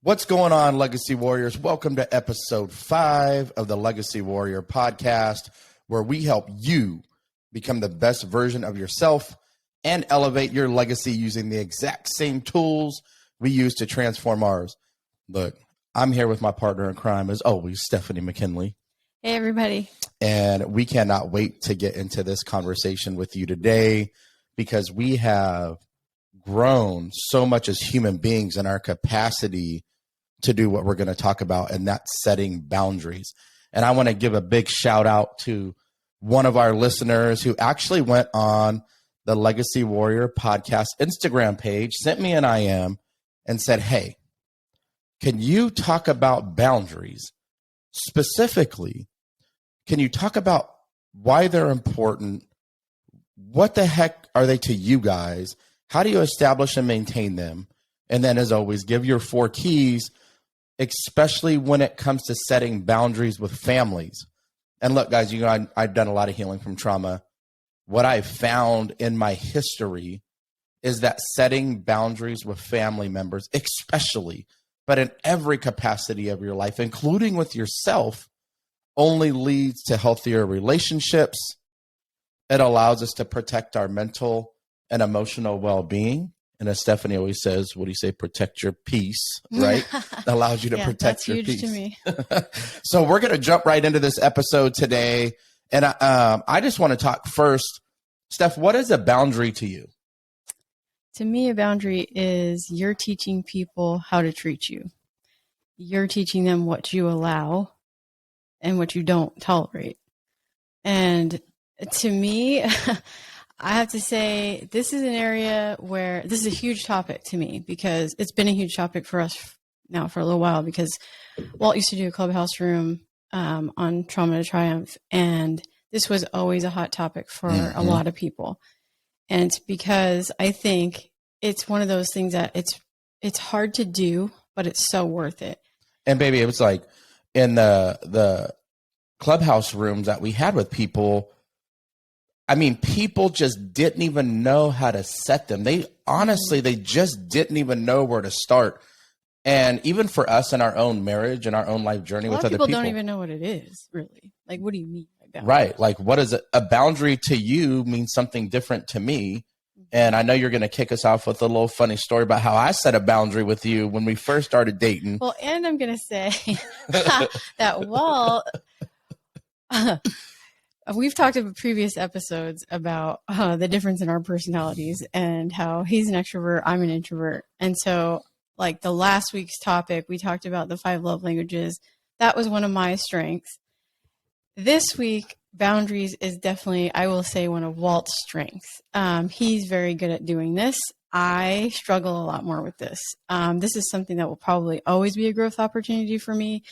What's going on, Legacy Warriors? Welcome to episode 5 of the Legacy Warrior podcast, where we help you become the best version of yourself and elevate your legacy using the exact same tools we use to transform ours. Look, I'm here with my partner in crime, as always, Stephanie McKinley. Hey, everybody. And we cannot wait to get into this conversation with you today because we have grown so much as human beings in our capacity to do what we're going to talk about, and that's setting boundaries. And I want to give a big shout out to one of our listeners who actually went on the Legacy Warrior podcast Instagram page, sent me an IM and said, hey, can you talk about boundaries? Specifically, can you talk about why they're important? What the heck are they to you guys? How do you establish and maintain them? And then, as always, give your 4 keys, especially when it comes to setting boundaries with families. And look, guys, you know, I've done a lot of healing from trauma. What I've found in my history is that setting boundaries with family members, especially, but in every capacity of your life, including with yourself, only leads to healthier relationships. It allows us to protect our mental and emotional well-being. And as Stephanie always says, what do you say? Protect your peace, right? That allows you to protect your peace. That's huge to me. So we're going to jump right into this episode today. And I just want to talk first. Steph, what is a boundary to you? To me, a boundary is you're teaching people how to treat you. You're teaching them what you allow and what you don't tolerate. And to me, I have to say, this is an area where this is a huge topic to me because it's been a huge topic for us now for a little while because Walt used to do a clubhouse room on Trauma to Triumph. And this was always a hot topic for a lot of people. And it's because I think it's one of those things that it's hard to do, but it's so worth it. And baby, it was like in the clubhouse rooms that we had with people, I mean, people just didn't even know how to set them. They just didn't even know where to start. And even for us in our own marriage and our own life journey with other people. People don't even know what it is, really. Like, what do you mean by boundary? Right. Like, what is it? A boundary to you means something different to me. And I know you're going to kick us off with a little funny story about how I set a boundary with you when we first started dating. Well, and I'm going to say that Walt... We've talked in previous episodes about the difference in our personalities and how he's an extrovert, I'm an introvert. And so like the last week's topic, we talked about the 5 love languages. That was one of my strengths. This week, boundaries is definitely, I will say, one of Walt's strengths. He's very good at doing this. I struggle a lot more with this. This is something that will probably always be a growth opportunity for me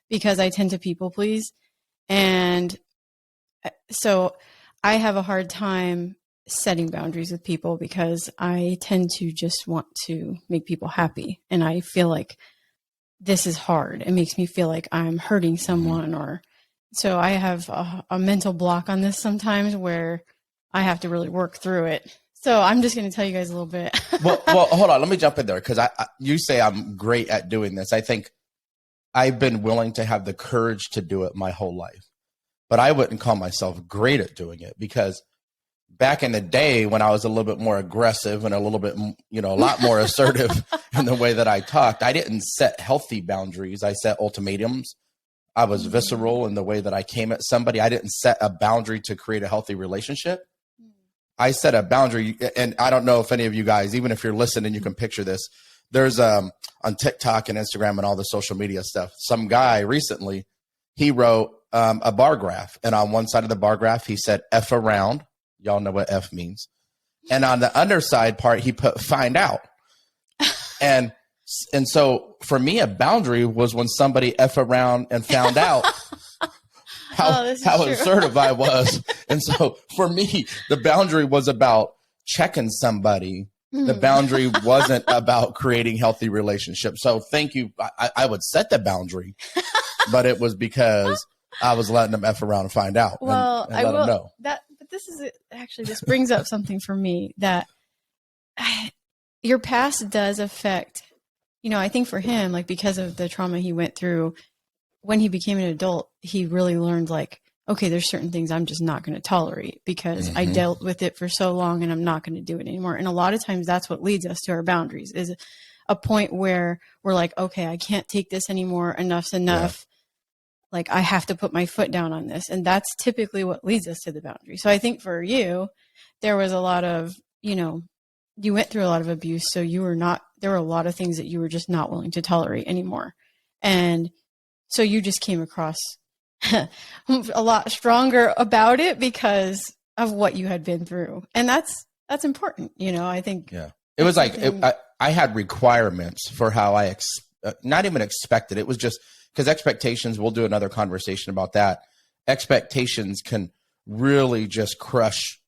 because I tend to people please. And so I have a hard time setting boundaries with people because I tend to just want to make people happy. And I feel like this is hard. It makes me feel like I'm hurting someone so I have a mental block on this sometimes where I have to really work through it. So I'm just going to tell you guys a little bit. well, hold on. Let me jump in there because you say I'm great at doing this. I think I've been willing to have the courage to do it my whole life. But I wouldn't call myself great at doing it because back in the day when I was a little bit more aggressive and a little bit, a lot more assertive in the way that I talked, I didn't set healthy boundaries. I set ultimatums. I was visceral in the way that I came at somebody. I didn't set a boundary to create a healthy relationship. I set a boundary, and I don't know if any of you guys, even if you're listening, you can picture this. There's on TikTok and Instagram and all the social media stuff, some guy recently, he wrote a bar graph. And on one side of the bar graph, he said F around. Y'all know what F means. And on the underside part, he put find out. And so for me, a boundary was when somebody F around and found out how assertive I was. And so for me, the boundary was about checking somebody. The boundary wasn't about creating healthy relationships. So thank you. I would set the boundary, but it was because I was letting them F around and find out. Well, and let them know. But this brings up something for me that your past does affect I think for him, like, because of the trauma he went through, when he became an adult, he really learned, like, okay, there's certain things I'm just not going to tolerate because I dealt with it for so long and I'm not going to do it anymore. And a lot of times that's what leads us to our boundaries, is a point where we're like, okay, I can't take this anymore. Enough's enough. Yeah. Like, I have to put my foot down on this. And that's typically what leads us to the boundary. So I think for you, there was a lot of, you went through a lot of abuse. So there were a lot of things that you were just not willing to tolerate anymore. And so you just came across a lot stronger about it because of what you had been through. And that's important. I think. Yeah. It was like, I had requirements for how I, not even expected. It was just because expectations, we'll do another conversation about that. Expectations can really just crush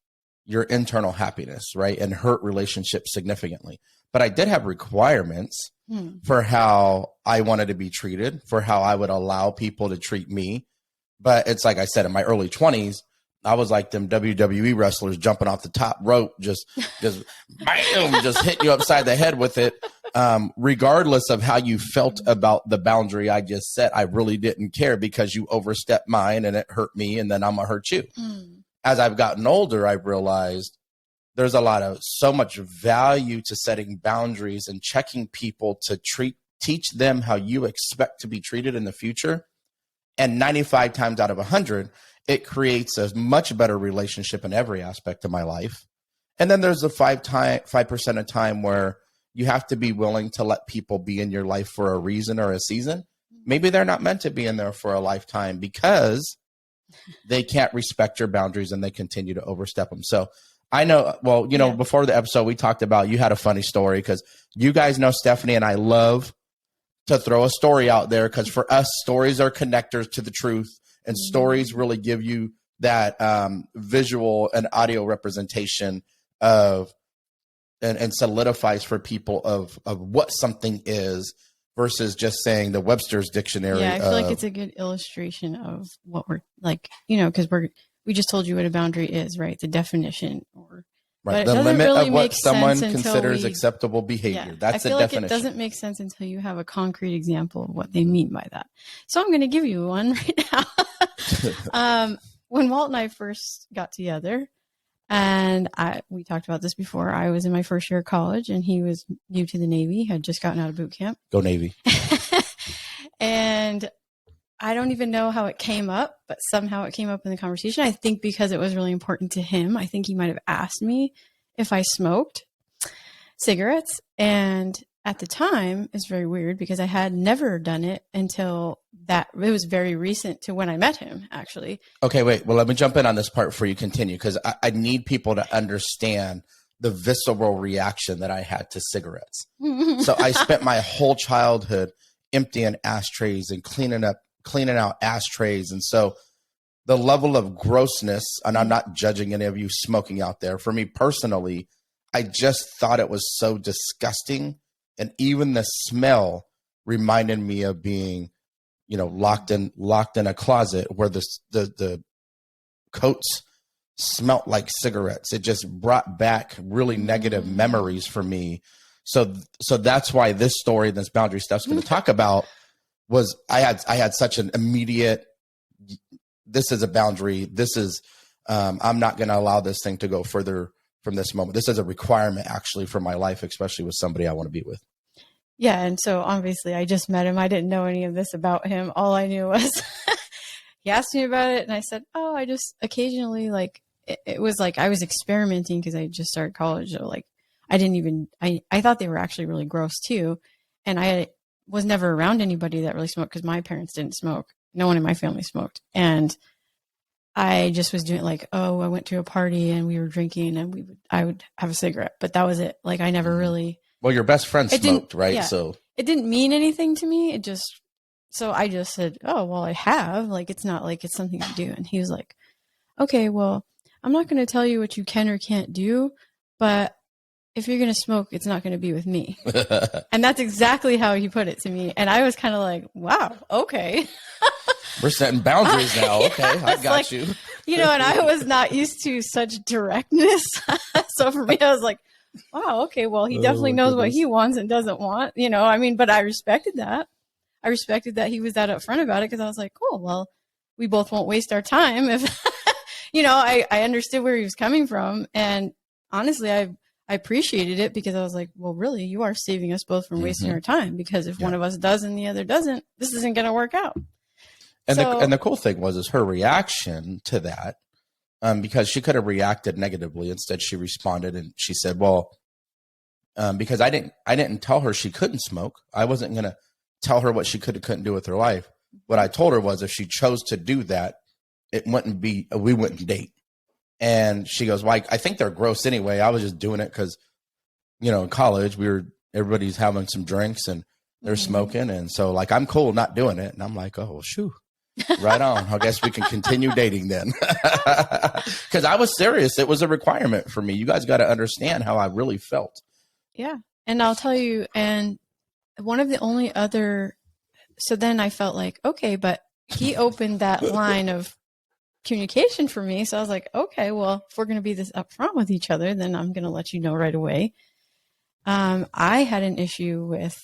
your internal happiness, right? And hurt relationships significantly. But I did have requirements for how I wanted to be treated, for how I would allow people to treat me. But it's like I said, in my early 20s, I was like them WWE wrestlers jumping off the top rope, just bam, just hitting you upside the head with it. Regardless of how you felt about the boundary I just set, I really didn't care because you overstepped mine and it hurt me, and then I'm gonna hurt you. As I've gotten older, I've realized there's so much value to setting boundaries and checking people to teach them how you expect to be treated in the future. And 95 times out of 100, it creates a much better relationship in every aspect of my life. And then there's the 5% of time where you have to be willing to let people be in your life for a reason or a season. Maybe they're not meant to be in there for a lifetime because they can't respect your boundaries and they continue to overstep them. So I know, before the episode, we talked about, you had a funny story because you guys know Stephanie and I love to throw a story out there because for us, stories are connectors to the truth, and stories really give you that visual and audio representation of and solidifies for people of what something is versus just saying the Webster's dictionary. Yeah, I feel like it's a good illustration of what we're like, because we just told you what a boundary is, right? The definition, right, the limit really of what someone considers acceptable behavior. Yeah, that's the definition. I feel like it doesn't make sense until you have a concrete example of what they mean by that. So I'm going to give you one right now. When Walt and I first got together, and we talked about this before, I was in my first year of college and he was new to the Navy, had just gotten out of boot camp. Go Navy. And I don't even know how it came up, but somehow it came up in the conversation. I think because it was really important to him. I think he might have asked me if I smoked cigarettes. And at the time, it's very weird because I had never done it until it was very recent to when I met him, actually. Okay, wait. Well, let me jump in on this part before you continue, because I need people to understand the visceral reaction that I had to cigarettes. So I spent my whole childhood emptying ashtrays and cleaning out ashtrays. And so the level of grossness, and I'm not judging any of you smoking out there. For me personally, I just thought it was so disgusting. And even the smell reminded me of being, locked in a closet where the coats smelt like cigarettes. It just brought back really negative memories for me. So that's why this story, this boundary stuff's going to talk about was I had such an immediate, this is a boundary. This is, I'm not going to allow this thing to go further from this moment. This is a requirement actually for my life, especially with somebody I want to be with. Yeah. And so obviously I just met him. I didn't know any of this about him. All I knew was he asked me about it and I said, oh, I just occasionally it was like I was experimenting because I just started college. So I thought they were actually really gross too. And I was never around anybody that really smoked because my parents didn't smoke. No one in my family smoked. And I just was doing I went to a party and we were drinking and I would have a cigarette, but that was it. Like I never really. Well, your best friend smoked, right? Yeah. So it didn't mean anything to me. So I just said, oh, well, I have. It's not like it's something to do. And he was like, okay, well, I'm not going to tell you what you can or can't do, but if you're going to smoke, it's not going to be with me. And that's exactly how he put it to me. And I was kind of like, wow, okay. We're setting boundaries now. Okay, I got you. And I was not used to such directness. So for me, I was like, wow, okay, well, he Oh, definitely my knows what goodness. he wants and doesn't want, I mean, but I respected that. I respected that he was that upfront about it because I was like, cool, well, we both won't waste our time if, I understood where he was coming from. And honestly, I appreciated it because I was like, well, really, you are saving us both from wasting our time, because if one of us does and the other doesn't, this isn't going to work out. And the cool thing is her reaction to that, because she could have reacted negatively. Instead, she responded and she said, well, because I didn't tell her she couldn't smoke. I wasn't going to tell her what she could and couldn't do with her life. What I told her was if she chose to do that, we wouldn't date. And she goes, well, I think they're gross anyway. I was just doing it because, in college everybody's having some drinks and they're smoking. And so like, I'm cool not doing it. And I'm like, oh, well, shoo, right on. I guess we can continue dating then. Cause I was serious. It was a requirement for me. You guys got to understand how I really felt. Yeah. And I'll tell you, and one of the only other, so then I felt like, okay, but he opened that line of communication for me. So I was like, okay, well, if we're going to be this upfront with each other, then I'm going to let you know right away. I had an issue with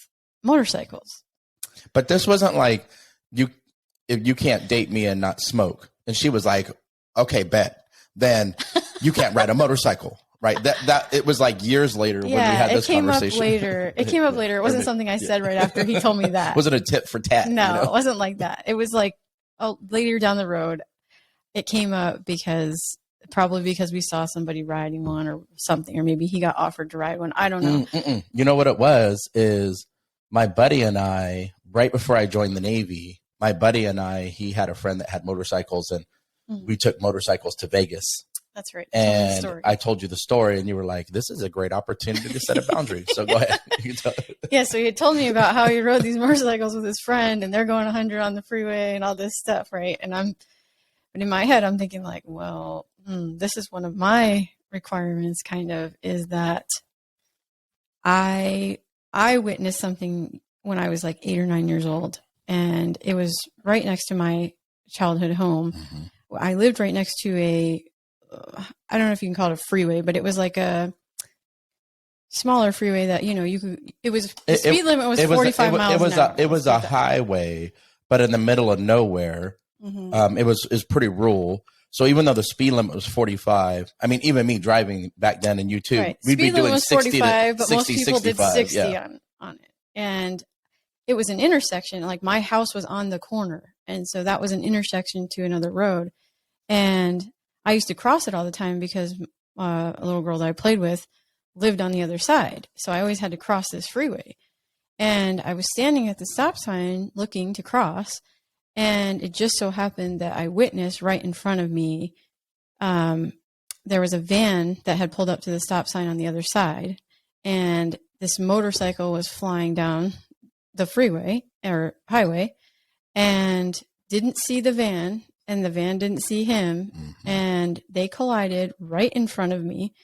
motorcycles. But this wasn't like if you can't date me and not smoke. And she was like, okay, bet. Then you can't ride a motorcycle. Right. That it was like years later when we had this conversation. It came up later. It wasn't something I said right after he told me that. Was it a tit for tat? No, it wasn't like that. It was like later down the road, it came up probably because we saw somebody riding one or something, or maybe he got offered to ride one. I don't know. You know what it was is my buddy and I, right before I joined the Navy, my buddy and I, he had a friend that had motorcycles, and we took motorcycles to Vegas. That's right. And I told you the story, and you were like, this is a great opportunity to set a boundary. So go ahead. Yeah, so he told me about how he rode these motorcycles with his friend, and they're going 100 on the freeway and all this stuff, right? And but in my head, I'm thinking like, well, this is one of my requirements kind of, is that I witnessed something when I was like 8 or 9 years old, and it was right next to my childhood home. I lived right next to I don't know if you can call it a freeway, but it was like a smaller freeway that, the speed limit was 45 miles an hour. It was a highway, but in the middle of nowhere. It was pretty rural. So even though the speed limit was 45, I mean, even me driving back then, and you too, right. we'd speed be doing 45, 60 but 60, most people 65, did 60 on it. And it was an intersection. Like my house was on the corner. And so that was an intersection to another road. And I used to cross it all the time because a little girl that I played with lived on the other side. So I always had to cross this freeway. And I was standing at the stop sign looking to cross. And it just so happened that I witnessed right in front of me, there was a van that had pulled up to the stop sign on the other side. And this motorcycle was flying down the freeway or highway and didn't see the van, and the van didn't see him. And they collided right in front of me.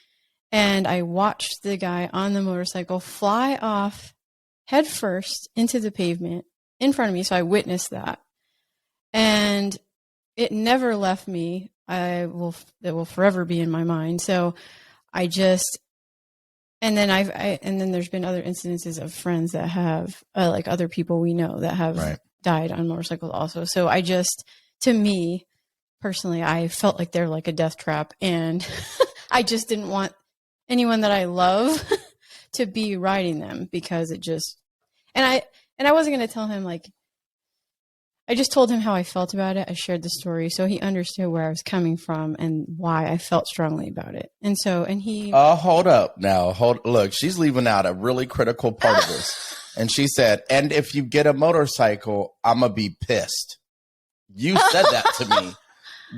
And I watched the guy on the motorcycle fly off head first into the pavement in front of me. So I witnessed that. And it never left me. It will forever be in my mind. So I just, and then and then there's been other incidences of friends that have, like other people we know that have died on motorcycles also. So I just, to me personally, I felt like they're like a death trap, and I just didn't want anyone that I love to be riding them, because it just, and I wasn't going to tell him, like, I just told him how I felt about it. I shared the story so he understood where I was coming from and why I felt strongly about it. And so, and he... hold up now. Look, she's leaving out a really critical part of this. And she said, and if you get a motorcycle, I'm going to be pissed. You said that to me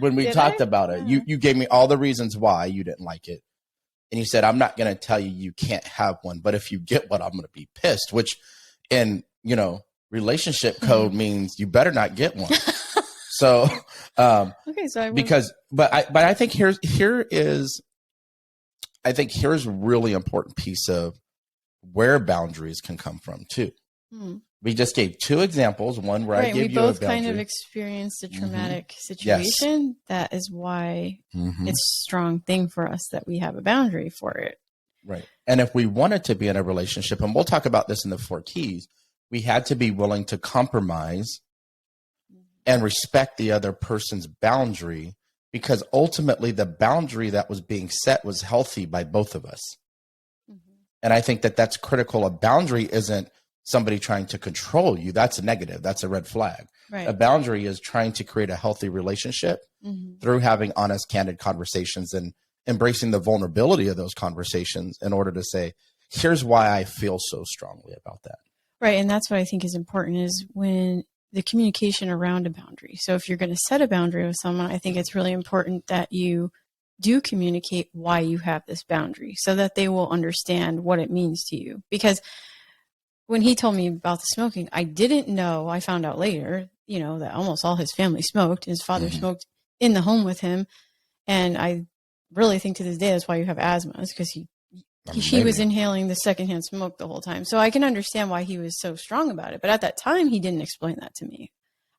when we talked about it. You gave me all the reasons why you didn't like it. And you said, I'm not going to tell you you can't have one, but if you get one, I'm going to be pissed, which in, relationship code means you better not get one. So, okay, so I think here's a really important piece of where boundaries can come from too. We just gave 2 examples. One where I gave you a boundary. We both kind of experienced a traumatic situation. Yes. That is why it's a strong thing for us that we have a boundary for it. Right. And if we wanted to be in a relationship, and we'll talk about this in the 4 keys, we had to be willing to compromise and respect the other person's boundary, because ultimately the boundary that was being set was healthy by both of us. And I think that that's critical. A boundary isn't somebody trying to control you. That's a negative. That's a red flag. Right. A boundary is trying to create a healthy relationship through having honest, candid conversations and embracing the vulnerability of those conversations in order to say, here's why I feel so strongly about that. Right. And that's what I think is important, is when the communication around a boundary. So if you're going to set a boundary with someone, I think it's really important that you do communicate why you have this boundary so that they will understand what it means to you. Because when he told me about the smoking, I didn't know, I found out later, that almost all his family smoked. His father smoked in the home with him. And I really think to this day, that's why you have asthma, is because he was inhaling the secondhand smoke the whole time. So I can understand why he was so strong about it. But at that time, he didn't explain that to me.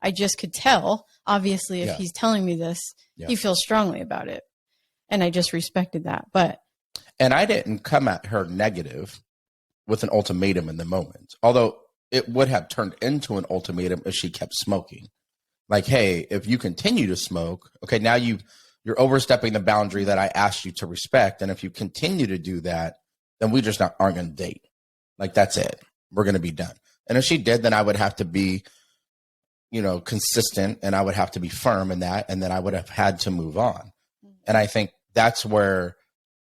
I just could tell, obviously, if he's telling me this, he feels strongly about it. And I just respected that. And I didn't come at her negative with an ultimatum in the moment, although it would have turned into an ultimatum if she kept smoking. Like, hey, if you continue to smoke, okay, now you're overstepping the boundary that I asked you to respect. And if you continue to do that, then we just aren't going to date. Like, that's it. We're going to be done. And if she did, then I would have to be, consistent, and I would have to be firm in that. And then I would have had to move on. And I think that's where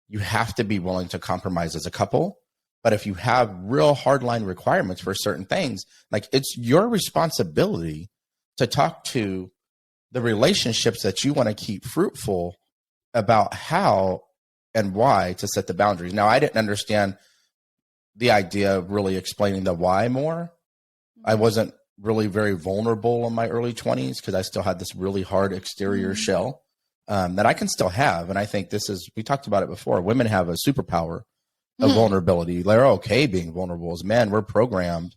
you have to be willing to compromise as a couple. But if you have real hardline requirements for certain things, like, it's your responsibility to talk to the relationships that you want to keep fruitful about how and why to set the boundaries. Now, I didn't understand the idea of really explaining the why more. I wasn't really very vulnerable in my early 20s because I still had this really hard exterior shell that I can still have. And I think we talked about it before. Women have a superpower of vulnerability. They're okay being vulnerable. As men, we're programmed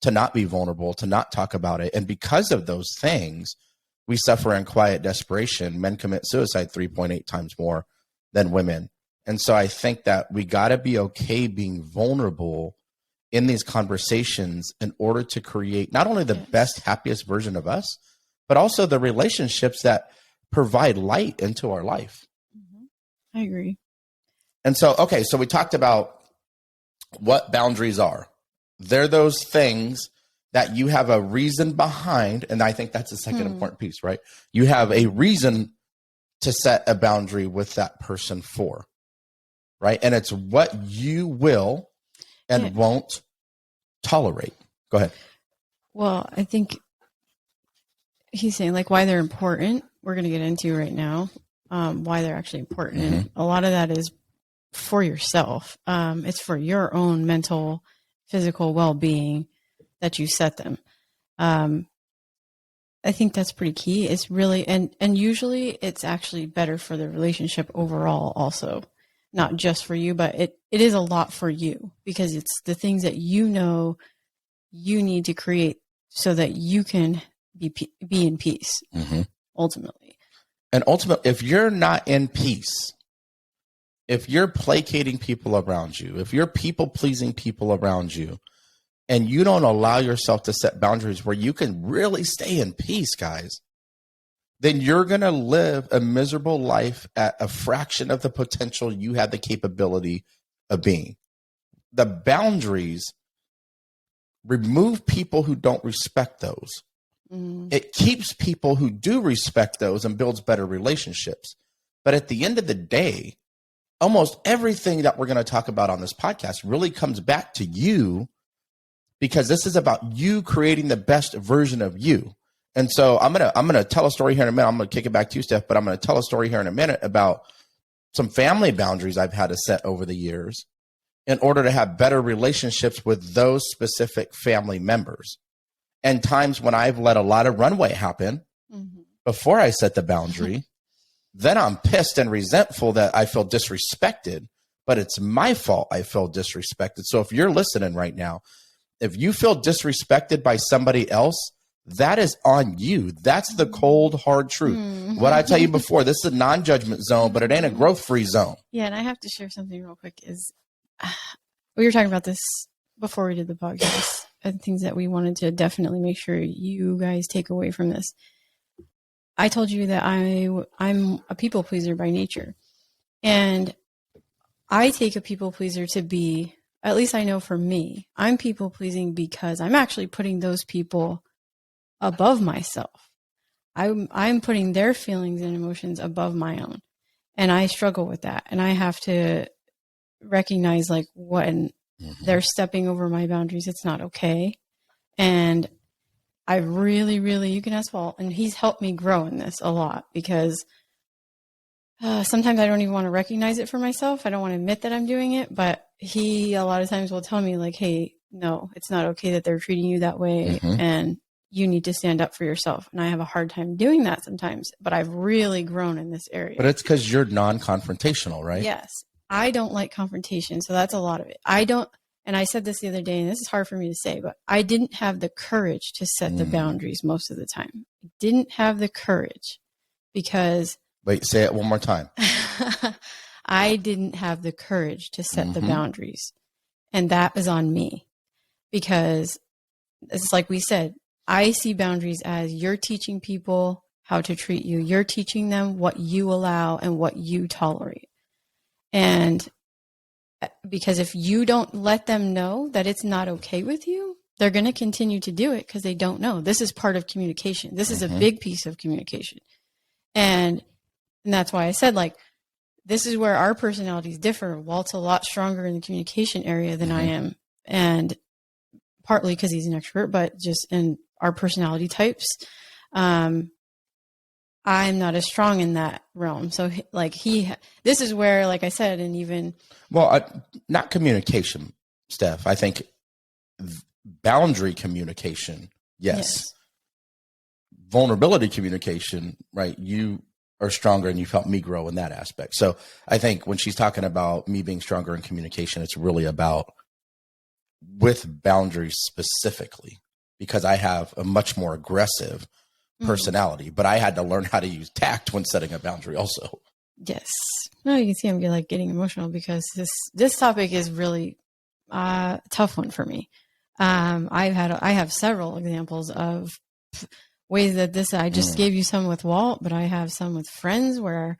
to not be vulnerable, to not talk about it. And because of those things, we suffer in quiet desperation. Men commit suicide 3.8 times more than women. And so I think that we got to be okay being vulnerable in these conversations in order to create not only the best, happiest version of us, but also the relationships that provide light into our life. I agree. And so, okay, so we talked about what boundaries are. They're those things that you have a reason behind. And I think that's the second important piece, right? You have a reason to set a boundary with that person for, right? And it's what you will and won't tolerate. Go ahead. Well, I think he's saying, like, why they're important. We're going to get into right now, why they're actually important. And a lot of that is for yourself. It's for your own mental, physical well-being that you set them. I think that's pretty key. It's really, and usually it's actually better for the relationship overall also, not just for you, but it is a lot for you, because it's the things that you need to create so that you can be in peace ultimately. And ultimately, if you're not in peace, if you're placating people around you, if you're people-pleasing people around you, and you don't allow yourself to set boundaries where you can really stay in peace, guys, then you're going to live a miserable life at a fraction of the potential you have the capability of being. The boundaries remove people who don't respect those. It keeps people who do respect those and builds better relationships. But at the end of the day, almost everything that we're going to talk about on this podcast really comes back to you, because this is about you creating the best version of you. And so I'm gonna tell a story here in a minute. I'm going to kick it back to you, Steph, but I'm going to tell a story here in a minute about some family boundaries I've had to set over the years in order to have better relationships with those specific family members. And times when I've let a lot of runway happen before I set the boundary, then I'm pissed and resentful that I feel disrespected, but it's my fault I feel disrespected. So if you're listening right now, if you feel disrespected by somebody else, that is on you. That's the cold, hard truth. What I tell you before, this is a non-judgment zone, but it ain't a growth-free zone. Yeah, and I have to share something real quick. Is we were talking about this before we did the podcast, and things that we wanted to definitely make sure you guys take away from this. I told you that I'm a people pleaser by nature, and I take a people pleaser to be, at least I know for me, I'm people pleasing because I'm actually putting those people above myself. I'm putting their feelings and emotions above my own. And I struggle with that. And I have to recognize, like, when they're stepping over my boundaries, it's not okay. And I really, really, you can ask Paul, and he's helped me grow in this a lot, because sometimes I don't even want to recognize it for myself. I don't want to admit that I'm doing it, but he a lot of times will tell me, like, hey, no, it's not okay that they're treating you that way. And you need to stand up for yourself. And I have a hard time doing that sometimes, but I've really grown in this area. But it's because you're non-confrontational, right? Yes. I don't like confrontation. So that's a lot of it. I don't, and I said this the other day, and this is hard for me to say, but I didn't have the courage to set the boundaries most of the time. I didn't have the courage because... Wait, say it one more time. I didn't have the courage to set the boundaries. And that was on me, because it's like we said, I see boundaries as you're teaching people how to treat you. You're teaching them what you allow and what you tolerate. And because if you don't let them know that it's not okay with you, they're going to continue to do it because they don't know. This is part of communication. This is a big piece of communication. And that's why I said, like, this is where our personalities differ. Walt's a lot stronger in the communication area than I am. And partly because he's an extrovert, but just in our personality types, I'm not as strong in that realm. So like this is where, like I said, and even... Well, not communication, Steph. I think boundary communication, yes. Vulnerability communication, right? You are stronger and you've helped me grow in that aspect. So I think when she's talking about me being stronger in communication, it's really about with boundaries specifically, because I have a much more aggressive personality, but I had to learn how to use tact when setting a boundary also. Yes. No, you can see I'm getting emotional because this topic is really a tough one for me. I have several examples of ways that I just gave you some with Walt, but I have some with friends where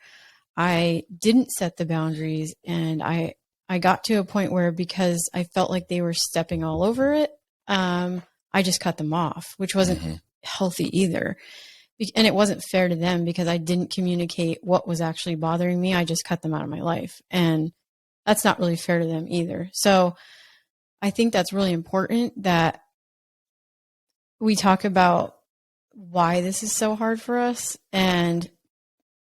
I didn't set the boundaries, and I got to a point where, because I felt like they were stepping all over it, I just cut them off, which wasn't healthy either. And it wasn't fair to them because I didn't communicate what was actually bothering me. I just cut them out of my life. And that's not really fair to them either. So I think that's really important that we talk about why this is so hard for us, and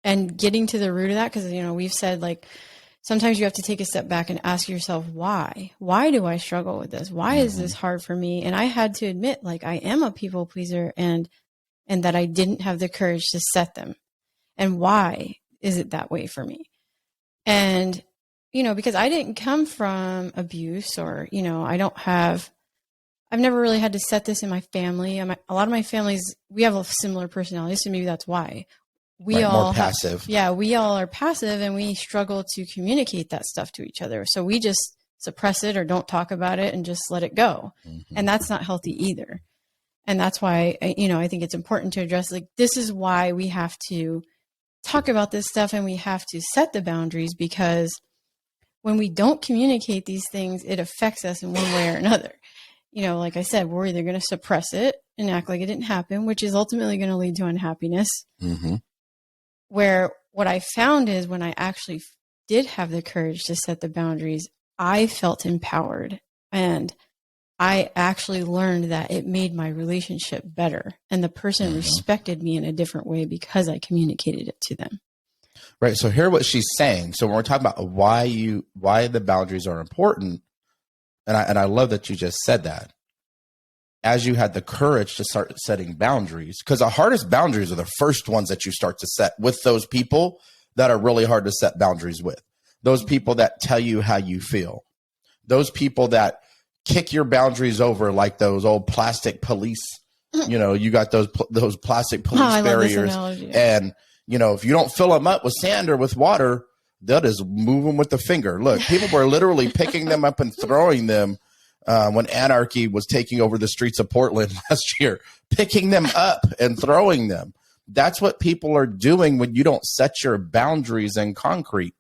getting to the root of that. Because, we've said, like, sometimes you have to take a step back and ask yourself, why do I struggle with this? Why is this hard for me? And I had to admit, like, I am a people pleaser, and that I didn't have the courage to set them. And why is it that way for me? And, because I didn't come from abuse, or, I've never really had to set this in my family. A lot of my families, we have a similar personalities, so maybe that's why. We all more passive. We all are passive, and we struggle to communicate that stuff to each other. So we just suppress it or don't talk about it and just let it go. And that's not healthy either. And that's why, I think it's important to address, like, this is why we have to talk about this stuff, and we have to set the boundaries, because when we don't communicate these things, it affects us in one way or another. Like I said, we're either going to suppress it and act like it didn't happen, which is ultimately going to lead to unhappiness. Where what I found is, when I actually did have the courage to set the boundaries, I felt empowered, and I actually learned that it made my relationship better, and the person respected me in a different way because I communicated it to them. Right. So hear what she's saying. So when we're talking about why the boundaries are important, and I love that you just said that, as you had the courage to start setting boundaries, because the hardest boundaries are the first ones that you start to set with those people that are really hard to set boundaries with. Those people that tell you how you feel. Those people that kick your boundaries over like those old plastic police. You got those plastic police barriers. And, if you don't fill them up with sand or with water, they'll just move them with the finger. Look, people were literally picking them up and throwing them when anarchy was taking over the streets of Portland last year, picking them up and throwing them. That's what people are doing when you don't set your boundaries in concrete.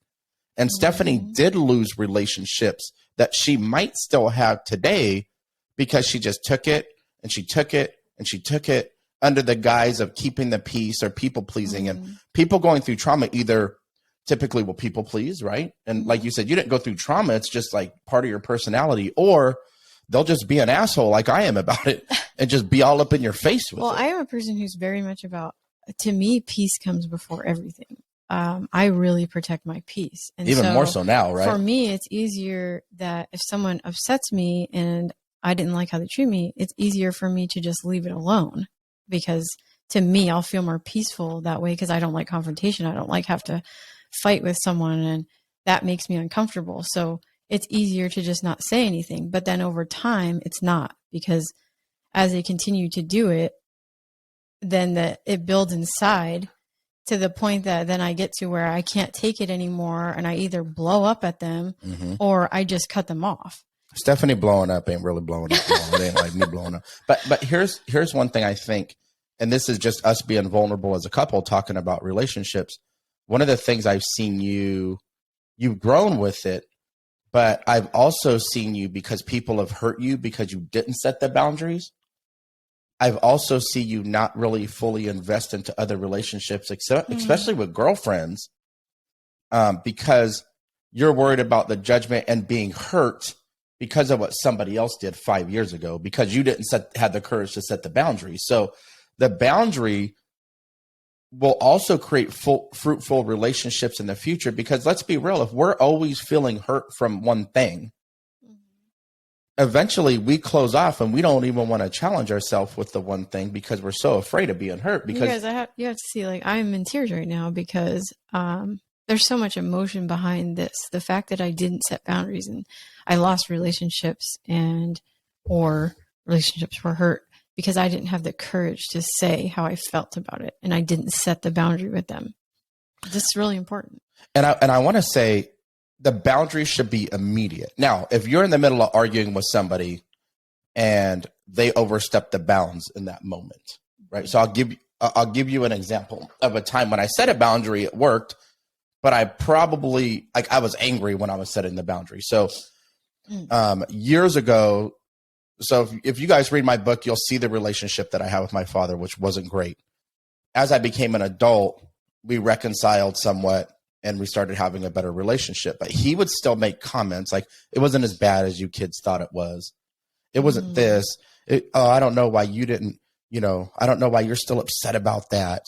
And Stephanie did lose relationships that she might still have today because she just took it and she took it and she took it under the guise of keeping the peace or people pleasing. And people going through trauma either typically will people please, right? And like you said, you didn't go through trauma. It's just like part of your personality, or they'll just be an asshole like I am about it and just be all up in your face with it. Well, I am a person who's very much about, to me, peace comes before everything. I really protect my peace. And even more so now, right? For me, it's easier that if someone upsets me and I didn't like how they treat me, it's easier for me to just leave it alone, because to me, I'll feel more peaceful that way, because I don't like confrontation. I don't like have to fight with someone, and that makes me uncomfortable. So it's easier to just not say anything. But then over time, it's not, because as they continue to do it, then it builds inside to the point that then I get to where I can't take it anymore, and I either blow up at them or I just cut them off. Stephanie blowing up ain't really blowing up. It ain't like me blowing up. But here's one thing I think, and this is just us being vulnerable as a couple talking about relationships. One of the things I've seen you've grown with it, but I've also seen you, because people have hurt you because you didn't set the boundaries. I've also seen you not really fully invest into other relationships, especially with girlfriends, because you're worried about the judgment and being hurt because of what somebody else did 5 years ago, because you didn't have the courage to set the boundary. So the boundary will also create fruitful relationships in the future, because let's be real, if we're always feeling hurt from one thing, eventually we close off and we don't even want to challenge ourselves with the one thing because we're so afraid of being hurt. Because you have to see, like, I'm in tears right now because there's so much emotion behind this. The fact that I didn't set boundaries and I lost relationships or relationships were hurt because I didn't have the courage to say how I felt about it, and I didn't set the boundary with them. This is really important. And I want to say, the boundary should be immediate. Now, if you're in the middle of arguing with somebody and they overstep the bounds in that moment, right? So I'll give you an example of a time when I set a boundary, it worked, but I was angry when I was setting the boundary. So years ago, so if you guys read my book, you'll see the relationship that I had with my father, which wasn't great. As I became an adult, we reconciled somewhat, and we started having a better relationship. But he would still make comments like, it wasn't as bad as you kids thought it was. It wasn't this. I don't know why you didn't, I don't know why you're still upset about that.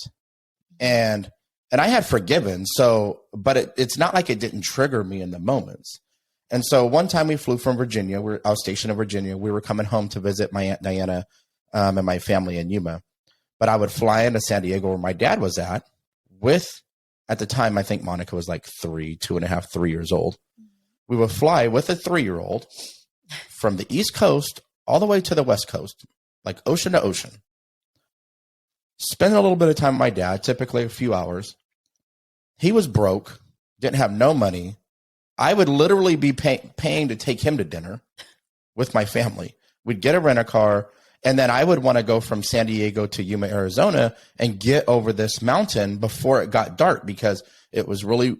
And I had forgiven. So, but it's not like it didn't trigger me in the moments. And so one time we flew from Virginia. I was stationed in Virginia. We were coming home to visit my Aunt Diana and my family in Yuma. But I would fly into San Diego, where my dad was at the time, I think Monica was like 3 years old. We would fly with a 3-year-old from the East Coast all the way to the West Coast, like ocean to ocean. Spend a little bit of time with my dad, typically a few hours. He was broke, didn't have no money. I would literally be paying to take him to dinner with my family. We'd get a rent-a-car, and then I would want to go from San Diego to Yuma, Arizona, and get over this mountain before it got dark, because it was really,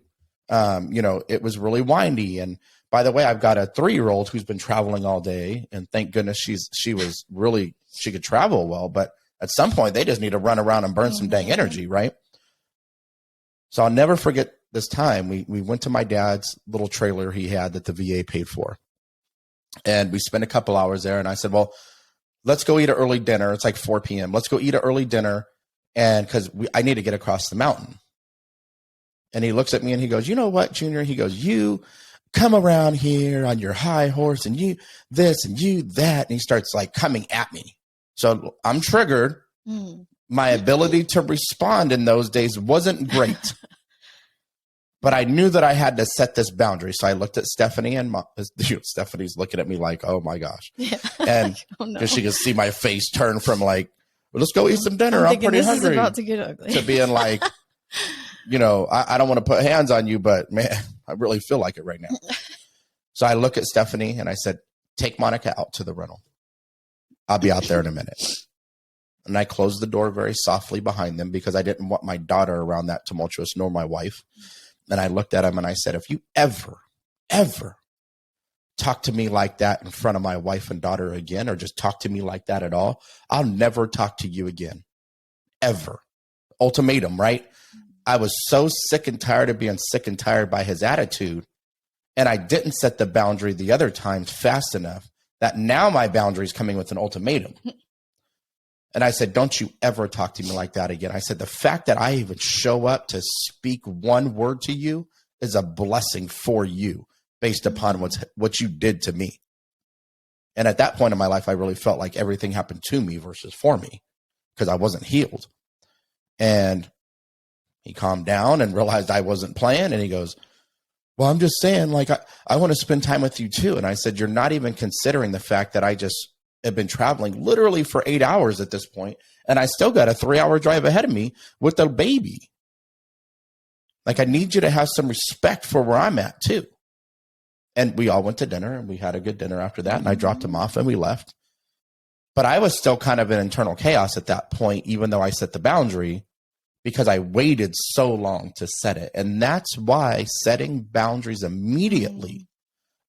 it was really windy. And by the way, I've got a 3-year-old who's been traveling all day, and thank goodness she could travel well. But at some point, they just need to run around and burn some dang energy, right? So I'll never forget this time. We went to my dad's little trailer he had that the VA paid for, and we spent a couple hours there. And I said, well, let's go eat an early dinner. It's like 4 p.m. Let's go eat an early dinner, and because I need to get across the mountain. And he looks at me and he goes, you know what, Junior? He goes, you come around here on your high horse, and you this and you that. And he starts like coming at me. So I'm triggered. My ability to respond in those days wasn't great. But I knew that I had to set this boundary. So I looked at Stephanie, and Stephanie's looking at me like, oh my gosh. Yeah. And because she could see my face turn from like, well, let's go eat some dinner. I'm pretty hungry. Is about to get ugly. To being like, I don't want to put hands on you, but man, I really feel like it right now. So I look at Stephanie and I said, take Monica out to the rental. I'll be out there in a minute. And I closed the door very softly behind them because I didn't want my daughter around that tumultuous, nor my wife. And I looked at him and I said, if you ever talk to me like that in front of my wife and daughter again, or just talk to me like that at all, I'll never talk to you again, ever. Ultimatum, right? I was so sick and tired of being sick and tired by his attitude. And I didn't set the boundary the other times fast enough that now my boundary is coming with an ultimatum. And I said, don't you ever talk to me like that again. I said, the fact that I even show up to speak one word to you is a blessing for you based upon what you did to me. And at that point in my life, I really felt like everything happened to me versus for me because I wasn't healed. And he calmed down and realized I wasn't playing. And he goes, well, I'm just saying, like, I want to spend time with you too. And I said, you're not even considering the fact that I just have been traveling literally for 8 hours at this point, and I still got a 3-hour drive ahead of me with a baby. Like, I need you to have some respect for where I'm at too. And we all went to dinner, and we had a good dinner after that, and I dropped him off and we left. But I was still kind of in internal chaos at that point, even though I set the boundary, because I waited so long to set it. And that's why setting boundaries immediately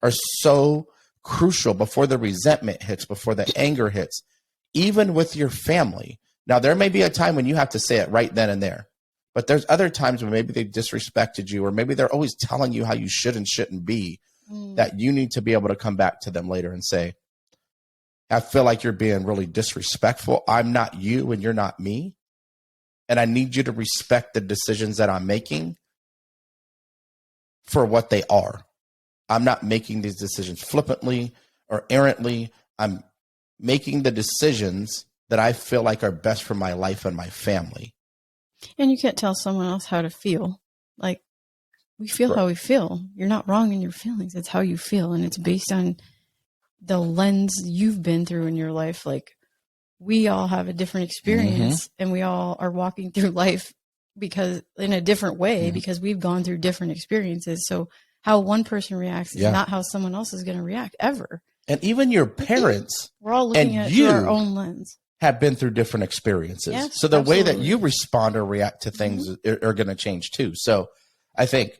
are so crucial before the resentment hits, before the anger hits, even with your family. Now, there may be a time when you have to say it right then and there, but there's other times when maybe they disrespected you, or maybe they're always telling you how you should and shouldn't be, that you need to be able to come back to them later and say, I feel like you're being really disrespectful. I'm not you and you're not me. And I need you to respect the decisions that I'm making for what they are. I'm not making these decisions flippantly or errantly. I'm making the decisions that I feel like are best for my life and my family. And you can't tell someone else how to feel. Like, we feel how we feel. You're not wrong in your feelings. It's how you feel. And it's based on the lens you've been through in your life. Like, we all have a different experience, and we all are walking through life because in a different way, because we've gone through different experiences. So how one person reacts is not how someone else is going to react ever. And even your parents, we're all looking at through our own lens, have been through different experiences. Yes, so the absolutely. way that you respond or react to things are going to change too. So I think,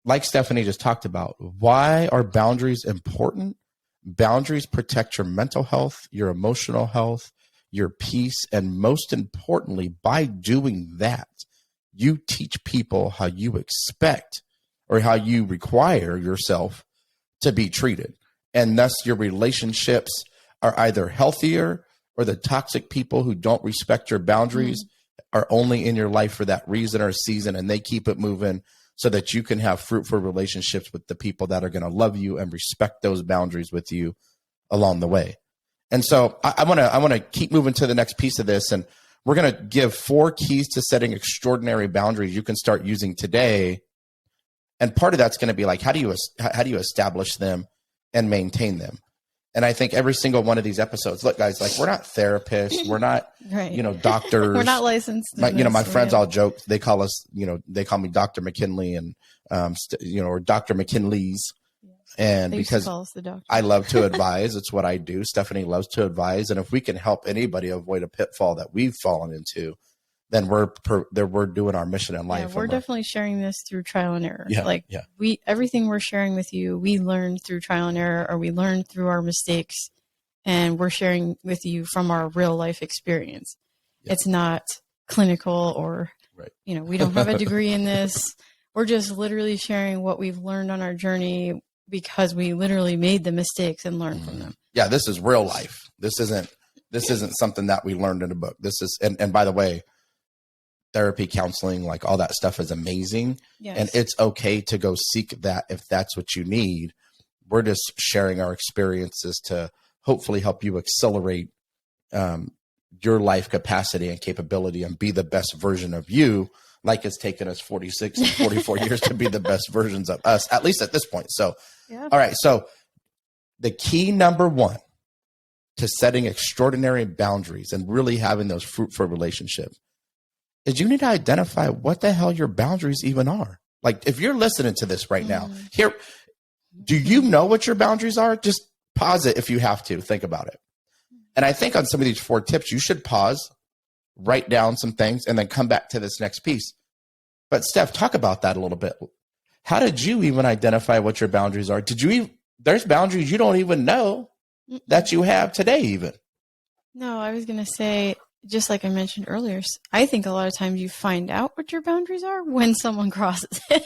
like Stephanie just talked about, why are boundaries important? Boundaries protect your mental health, your emotional health, your peace, and most importantly, by doing that, you teach people how you expect or how you require yourself to be treated. And thus your relationships are either healthier, or the toxic people who don't respect your boundaries are only in your life for that reason or season, and they keep it moving so that you can have fruitful relationships with the people that are going to love you and respect those boundaries with you along the way. And so I want to keep moving to the next piece of this, and we're going to give 4 keys to setting extraordinary boundaries you can start using today. And part of that's going to be like, how do you establish them and maintain them? And I think every single one of these episodes, look, guys, like, we're not therapists, we're not, doctors, we're not licensed. My friends all joke, they call us, they call me Dr. McKinley and, or Dr. McKinley's. And because I love to advise, it's what I do. Stephanie loves to advise. And if we can help anybody avoid a pitfall that we've fallen into, then we're doing our mission in life. We're definitely sharing this through trial and error. Yeah, everything we're sharing with you, we learned through trial and error, or we learned through our mistakes, and we're sharing with you from our real life experience. Yeah. It's not clinical or, we don't have a degree in this. We're just literally sharing what we've learned on our journey, because we literally made the mistakes and learned from them. Yeah, this is real life. This isn't something that we learned in a book. This is, and by the way, therapy, counseling, like all that stuff is amazing. Yes. And it's okay to go seek that if that's what you need. We're just sharing our experiences to hopefully help you accelerate your life capacity and capability and be the best version of you, like it's taken us 46 and 44 years to be the best versions of us, at least at this point. So, all right. So the key number 1 to setting extraordinary boundaries and really having those fruitful relationships is you need to identify what the hell your boundaries even are. Like if you're listening to this right now, here, do you know what your boundaries are? Just pause it if you have to. Think about it. And I think on some of these 4 tips, you should pause, write down some things, and then come back to this next piece. But Steph, talk about that a little bit. How did you even identify what your boundaries are? There's boundaries you don't even know that you have today even. No, I was going to say, just like I mentioned earlier, I think a lot of times you find out what your boundaries are when someone crosses it.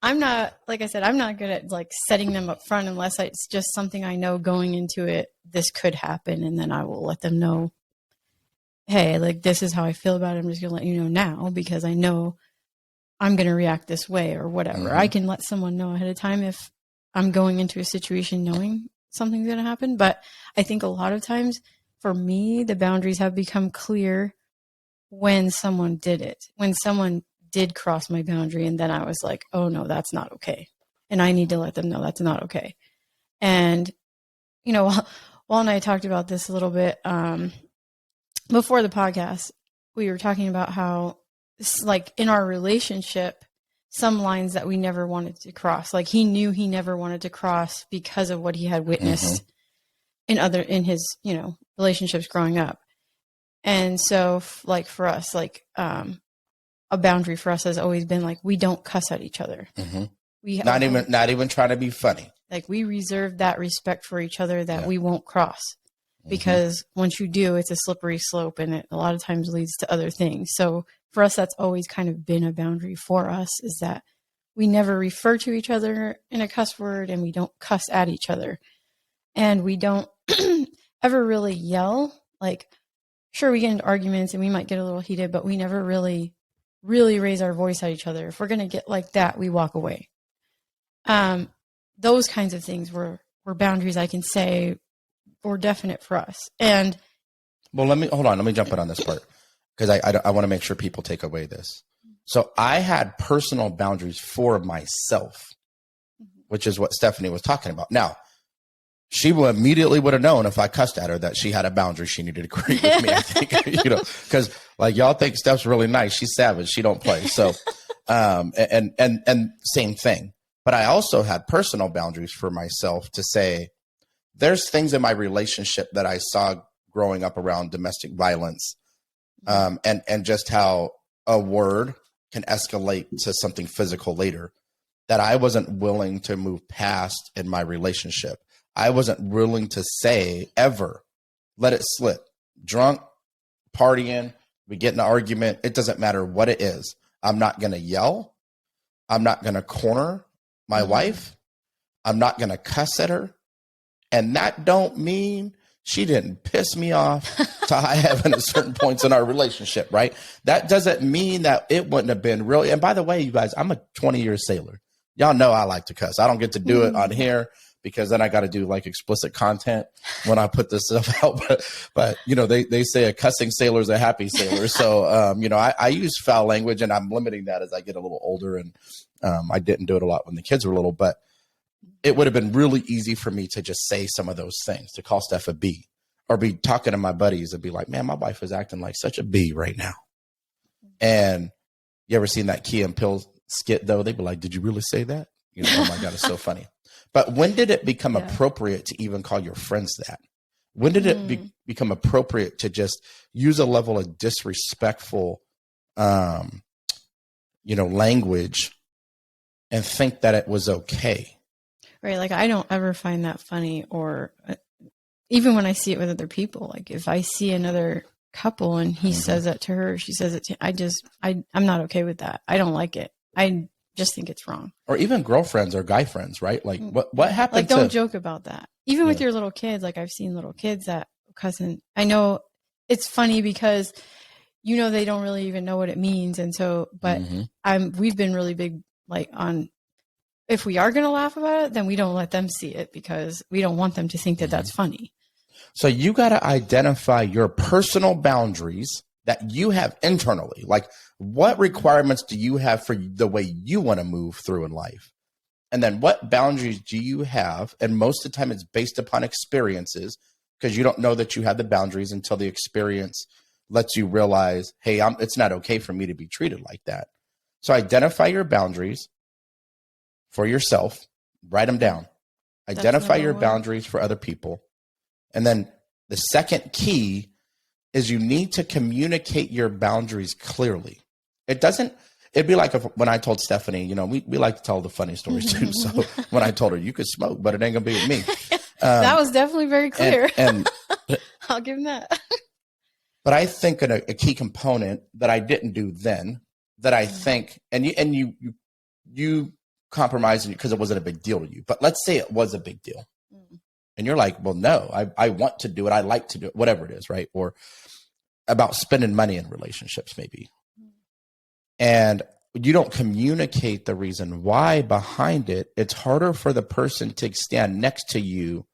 I'm not, like I said, I'm not good at like setting them up front unless it's just something I know going into it, this could happen. And then I will let them know, hey, like this is how I feel about it. I'm just going to let you know now because I know I'm going to react this way or whatever. I can let someone know ahead of time if I'm going into a situation knowing something's going to happen. But I think a lot of times for me, the boundaries have become clear when someone did it, when someone did cross my boundary. And then I was like, oh no, that's not okay. And I need to let them know that's not okay. And, you know, Wal and I talked about this a little bit before the podcast. We were talking about how, like in our relationship, some lines that we never wanted to cross, like he knew he never wanted to cross because of what he had witnessed in his, you know, relationships growing up. And so like for us, like, a boundary for us has always been like, we don't cuss at each other. We not even trying to be funny. Like we reserve that respect for each other that we won't cross because once you do, it's a slippery slope and it a lot of times leads to other things. So for us, that's always kind of been a boundary for us, is that we never refer to each other in a cuss word and we don't cuss at each other. And we don't ever really yell. Like, sure, we get into arguments and we might get a little heated, but we never really raise our voice at each other. If we're going to get like that, we walk away. Those kinds of things were boundaries I can say were definite for us. And well, let me jump in on this part because I want to make sure people take away this. So I had personal boundaries for myself, which is what Stephanie was talking about. Now, she immediately would have known if I cussed at her that she had a boundary she needed to agree with me. I think, you know, because like y'all think Steph's really nice. She's savage. She don't play. So, and same thing. But I also had personal boundaries for myself to say, there's things in my relationship that I saw growing up around domestic violence, and just how a word can escalate to something physical later that I wasn't willing to move past in my relationship. I wasn't willing to say ever, let it slip. Drunk, partying, we get in an argument. It doesn't matter what it is. I'm not going to yell. I'm not going to corner my wife. I'm not going to cuss at her. And that don't mean she didn't piss me off to high heaven at certain points in our relationship, right? That doesn't mean that it wouldn't have been real. And by the way, you guys, I'm a 20-year sailor. Y'all know I like to cuss. I don't get to do it on here because then I got to do like explicit content when I put this stuff out. But you know, they say a cussing sailor is a happy sailor. So, you know, I use foul language and I'm limiting that as I get a little older. And I didn't do it a lot when the kids were little, but it would have been really easy for me to just say some of those things, to call Steph a B, or be talking to my buddies and be like, man, my wife is acting like such a B right now. And you ever seen that Key and Peele skit though? They'd be like, did you really say that? You know, oh my God, it's so funny. But when did it become appropriate to even call your friends that? When did it become appropriate to just use a level of disrespectful, you know, language and think that it was okay? Right. Like I don't ever find that funny, or even when I see it with other people, like if I see another couple and he says that to her, she says it to, I'm not okay with that. I don't like it. I just think it's wrong. Or even girlfriends or guy friends, right? Like what happened? Like don't joke about that. Even with your little kids, like I've seen little kids that cousin. I know it's funny because you know they don't really even know what it means, and so. But we've been really big like on. If we are going to laugh about it, then we don't let them see it because we don't want them to think that that's funny. So you got to identify your personal boundaries that you have internally. Like what requirements do you have for the way you want to move through in life? And then what boundaries do you have? And most of the time it's based upon experiences because you don't know that you have the boundaries until the experience lets you realize, hey, it's not okay for me to be treated like that. So identify your boundaries for yourself, write them down. Identify your boundaries for other people. And then the second key is you need to communicate your boundaries clearly. It'd be like when I told Stephanie, you know, we like to tell the funny stories too. So when I told her you could smoke, but it ain't gonna be with me. That was definitely very clear. And I'll give him that. But I think a key component that I didn't do then, that I think, and you compromised because it wasn't a big deal to you. But let's say it was a big deal. And you're like, well, no, I want to do it. I like to do it, whatever it is, right? Or about spending money in relationships, maybe. And you don't communicate the reason why behind it. It's harder for the person to stand next to you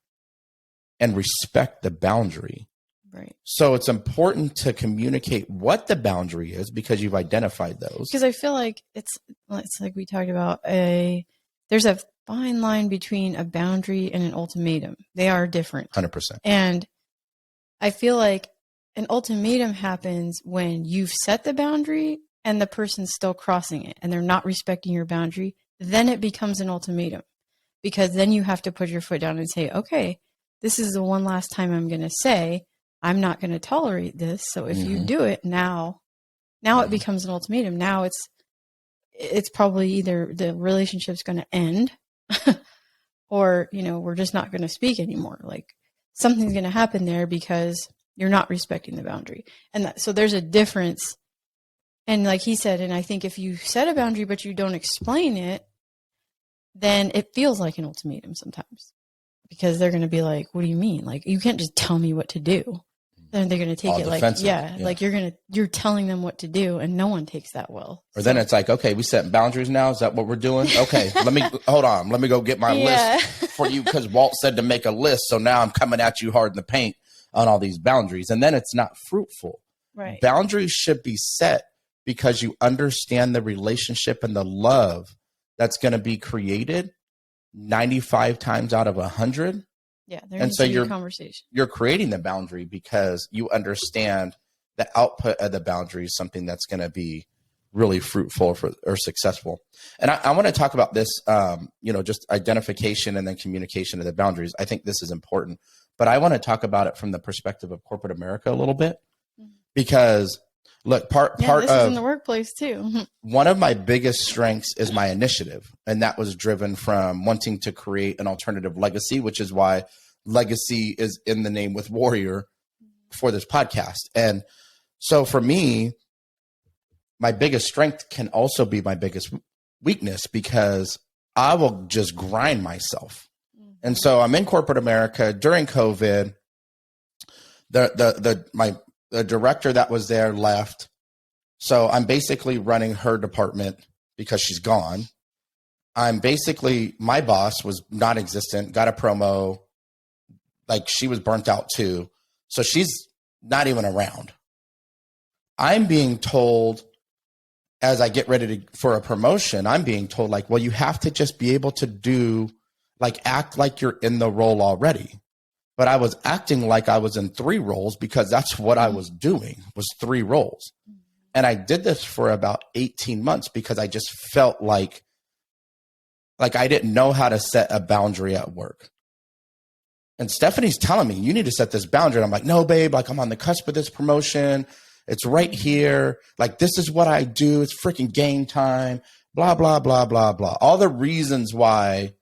and respect the boundary. Right. So it's important to communicate what the boundary is because you've identified those. Because I feel like it's like we talked about, there's a fine line between a boundary and an ultimatum. They are different. 100%. And I feel like an ultimatum happens when you've set the boundary and the person's still crossing it and they're not respecting your boundary. Then it becomes an ultimatum, because then you have to put your foot down and say, okay, this is the one last time I'm going to say, I'm not going to tolerate this. So if you do it now it becomes an ultimatum. Now it's probably either the relationship's going to end or, you know, we're just not going to speak anymore. Like something's going to happen there because you're not respecting the boundary. And so there's a difference. And like he said, and I think if you set a boundary, but you don't explain it, then it feels like an ultimatum sometimes, because they're going to be like, what do you mean? Like, you can't just tell me what to do. Then they're going to take all it defensive. Like you're telling them what to do, and no one takes that well. Or then it's like, okay, we set boundaries now. Is that what we're doing? Okay, hold on. Let me go get my list for you, because Walt said to make a list. So now I'm coming at you hard in the paint on all these boundaries. And then it's not fruitful. Right. Boundaries should be set because you understand the relationship and the love that's going to be created 95 times out of 100. Yeah, there needs to be a conversation. You're creating the boundary because you understand the output of the boundary is something that's going to be really fruitful or successful. And I want to talk about this, just identification and then communication of the boundaries. I think this is important, but I want to talk about it from the perspective of corporate America a little bit, because look, part this is in the workplace too. One of my biggest strengths is my initiative. And that was driven from wanting to create an alternative legacy, which is why legacy is in the name with Warrior for this podcast. And so for me, my biggest strength can also be my biggest weakness, because I will just grind myself. And so I'm in corporate America during COVID. The director that was there left. So I'm basically running her department because she's gone. My boss was non-existent, got a promo. Like, she was burnt out too. So she's not even around. I'm being told, as I get ready for a promotion, I'm being told, like, well, you have to just be able to act like you're in the role already. But I was acting like I was in 3 roles, because that's what I was doing, was 3 roles. And I did this for about 18 months because I just felt like I didn't know how to set a boundary at work. And Stephanie's telling me, you need to set this boundary. And I'm like, no, babe, like, I'm on the cusp of this promotion. It's right here. Like, this is what I do. It's freaking game time, blah, blah, blah, blah, blah. All the reasons why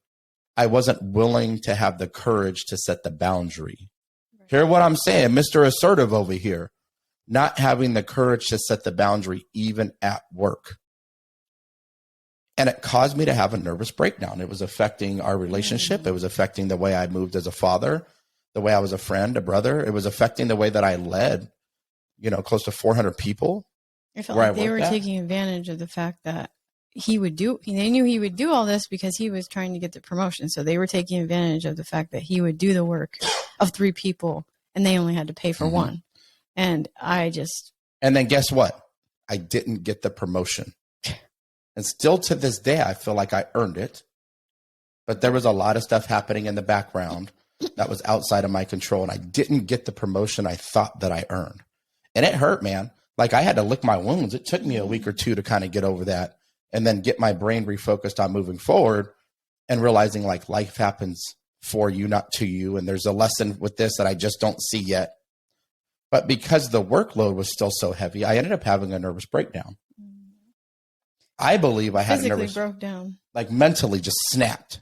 I wasn't willing to have the courage to set the boundary. Right. Hear what I'm saying? Mr. Assertive over here, not having the courage to set the boundary even at work. And it caused me to have a nervous breakdown. It was affecting our relationship. It was affecting the way I moved as a father, the way I was a friend, a brother. It was affecting the way that I led, close to 400 people. I felt like they were taking advantage of the fact that they knew he would do all this because he was trying to get the promotion. So they were taking advantage of the fact that he would do the work of 3 people and they only had to pay for 1. And and then guess what? I didn't get the promotion. And still to this day, I feel like I earned it. But there was a lot of stuff happening in the background that was outside of my control. And I didn't get the promotion I thought that I earned. And it hurt, man. Like, I had to lick my wounds. It took me a week or two to kind of get over that and then get my brain refocused on moving forward and realizing like life happens for you, not to you. And there's a lesson with this that I just don't see yet. But because the workload was still so heavy, I ended up having a nervous breakdown. I believe I had a nervous broke down, like mentally just snapped.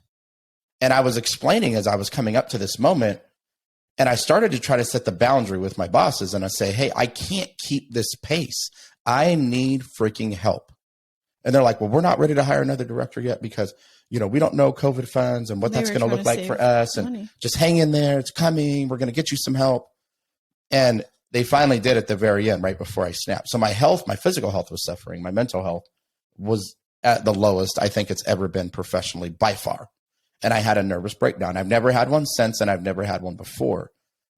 And I was explaining as I was coming up to this moment, and I started to try to set the boundary with my bosses. And I say, hey, I can't keep this pace. I need freaking help. And they're like, well, we're not ready to hire another director yet because, we don't know COVID funds and what that's going to look like for us. And just hang in there. It's coming. We're going to get you some help. And they finally did at the very end, right before I snapped. So my physical health was suffering. My mental health was at the lowest I think it's ever been professionally by far. And I had a nervous breakdown. I've never had one since, and I've never had one before.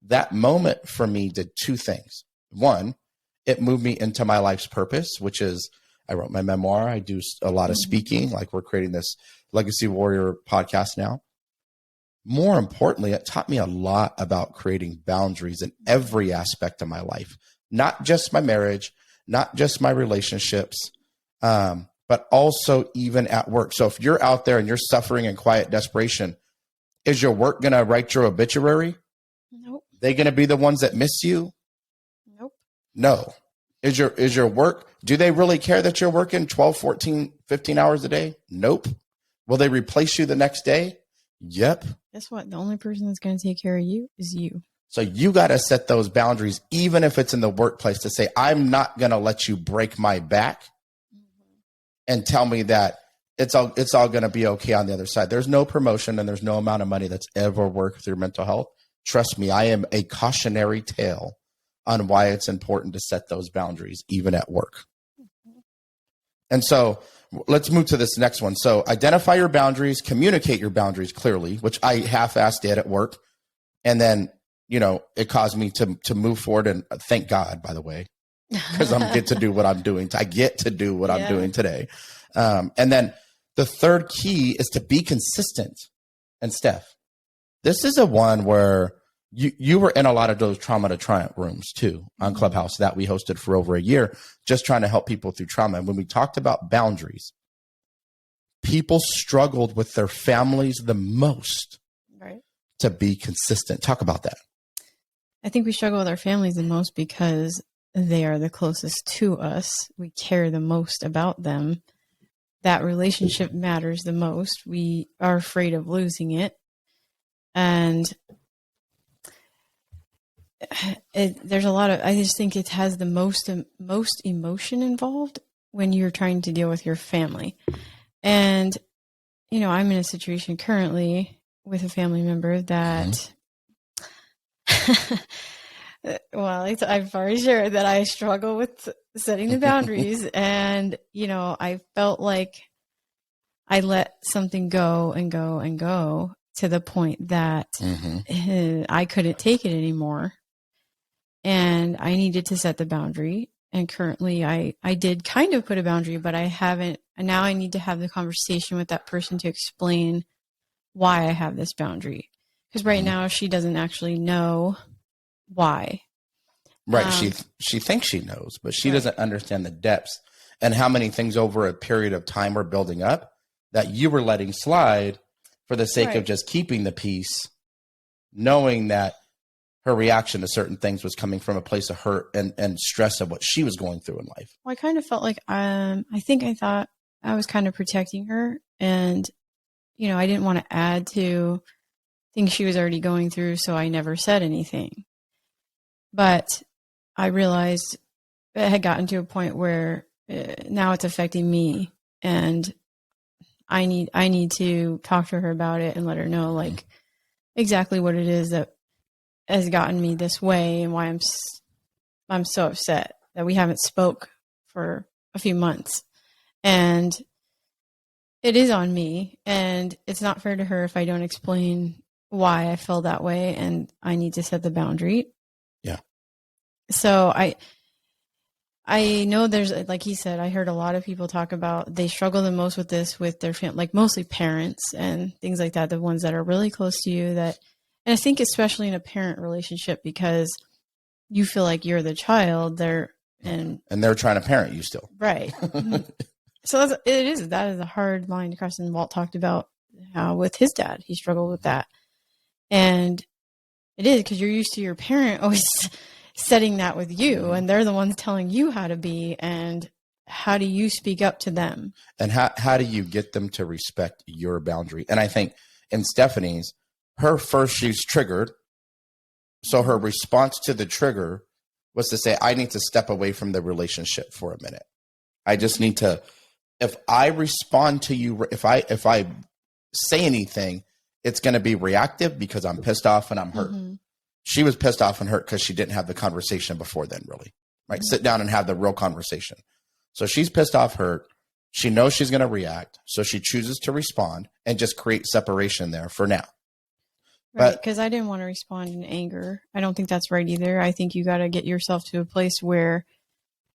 That moment for me did two things. One, it moved me into my life's purpose, which is I wrote my memoir. I do a lot of speaking, like we're creating this Legacy Warrior podcast now. More importantly, it taught me a lot about creating boundaries in every aspect of my life, not just my marriage, not just my relationships, but also even at work. So if you're out there and you're suffering in quiet desperation, is your work going to write your obituary? Nope. They going to be the ones that miss you? Nope. No. Is your work, do they really care that you're working 12, 14, 15 hours a day? Nope. Will they replace you the next day? Yep. Guess what? The only person that's going to take care of you is you. So you got to set those boundaries, even if it's in the workplace, to say, I'm not going to let you break my back and tell me that it's all going to be okay on the other side. There's no promotion and there's no amount of money that's ever worked through mental health. Trust me, I am a cautionary tale on why it's important to set those boundaries, even at work. And so let's move to this next one. So identify your boundaries, communicate your boundaries clearly, which I half-assed did at work. And then, it caused me to move forward. And thank God, by the way, because I get to do what I'm doing. I get to do what I'm doing today. And then the third key is to be consistent. And Steph, this is a one where you were in a lot of those trauma to triumph rooms too on Clubhouse that we hosted for over a year, just trying to help people through trauma. And when we talked about boundaries, people struggled with their families the most to be consistent. Talk about that. I think we struggle with our families the most because they are the closest to us. We care the most about them. That relationship matters the most. We are afraid of losing it. And there's a lot of, I just think it has the most emotion involved when you're trying to deal with your family. And, I'm in a situation currently with a family member that, well, I've already shared that I struggle with setting the boundaries. And, I felt like I let something go and go and go to the point that I couldn't take it anymore. And I needed to set the boundary. And currently I did kind of put a boundary, but I haven't. And now I need to have the conversation with that person to explain why I have this boundary. Because right now she doesn't actually know why. Right. She thinks she knows, but she doesn't understand the depths and how many things over a period of time were building up that you were letting slide for the sake of just keeping the peace, knowing that her reaction to certain things was coming from a place of hurt and stress of what she was going through in life. Well, I kind of felt like, I thought I was kind of protecting her, and, I didn't want to add to things she was already going through. So I never said anything, but I realized it had gotten to a point where now it's affecting me, and I need to talk to her about it and let her know exactly what it is that has gotten me this way and why I'm so upset that we haven't spoke for a few months. And it is on me, and it's not fair to her if I don't explain why I feel that way, and I need to set the boundary. Yeah. So I know there's, like he said, I heard a lot of people talk about they struggle the most with this with their family, mostly parents and things like that, the ones that are really close to you that, and I think especially in a parent relationship, because you feel like you're the child there, and they're trying to parent you still. Right. So that is a hard line to cross. And Walt talked about how with his dad, he struggled with that. And it is because you're used to your parent always setting that with you, and they're the ones telling you how to be, and how do you speak up to them? And how do you get them to respect your boundary? And I think in Stephanie's, she's triggered. So her response to the trigger was to say, I need to step away from the relationship for a minute. I just need to, if I respond to you, if I say anything, it's going to be reactive because I'm pissed off and I'm hurt. Mm-hmm. She was pissed off and hurt because she didn't have the conversation before then, really, right? Mm-hmm. Sit down and have the real conversation. So she's pissed off, hurt. She knows she's going to react. So she chooses to respond and just create separation there for now. Right, because I didn't want to respond in anger. I don't think that's right either. I think you got to get yourself to a place where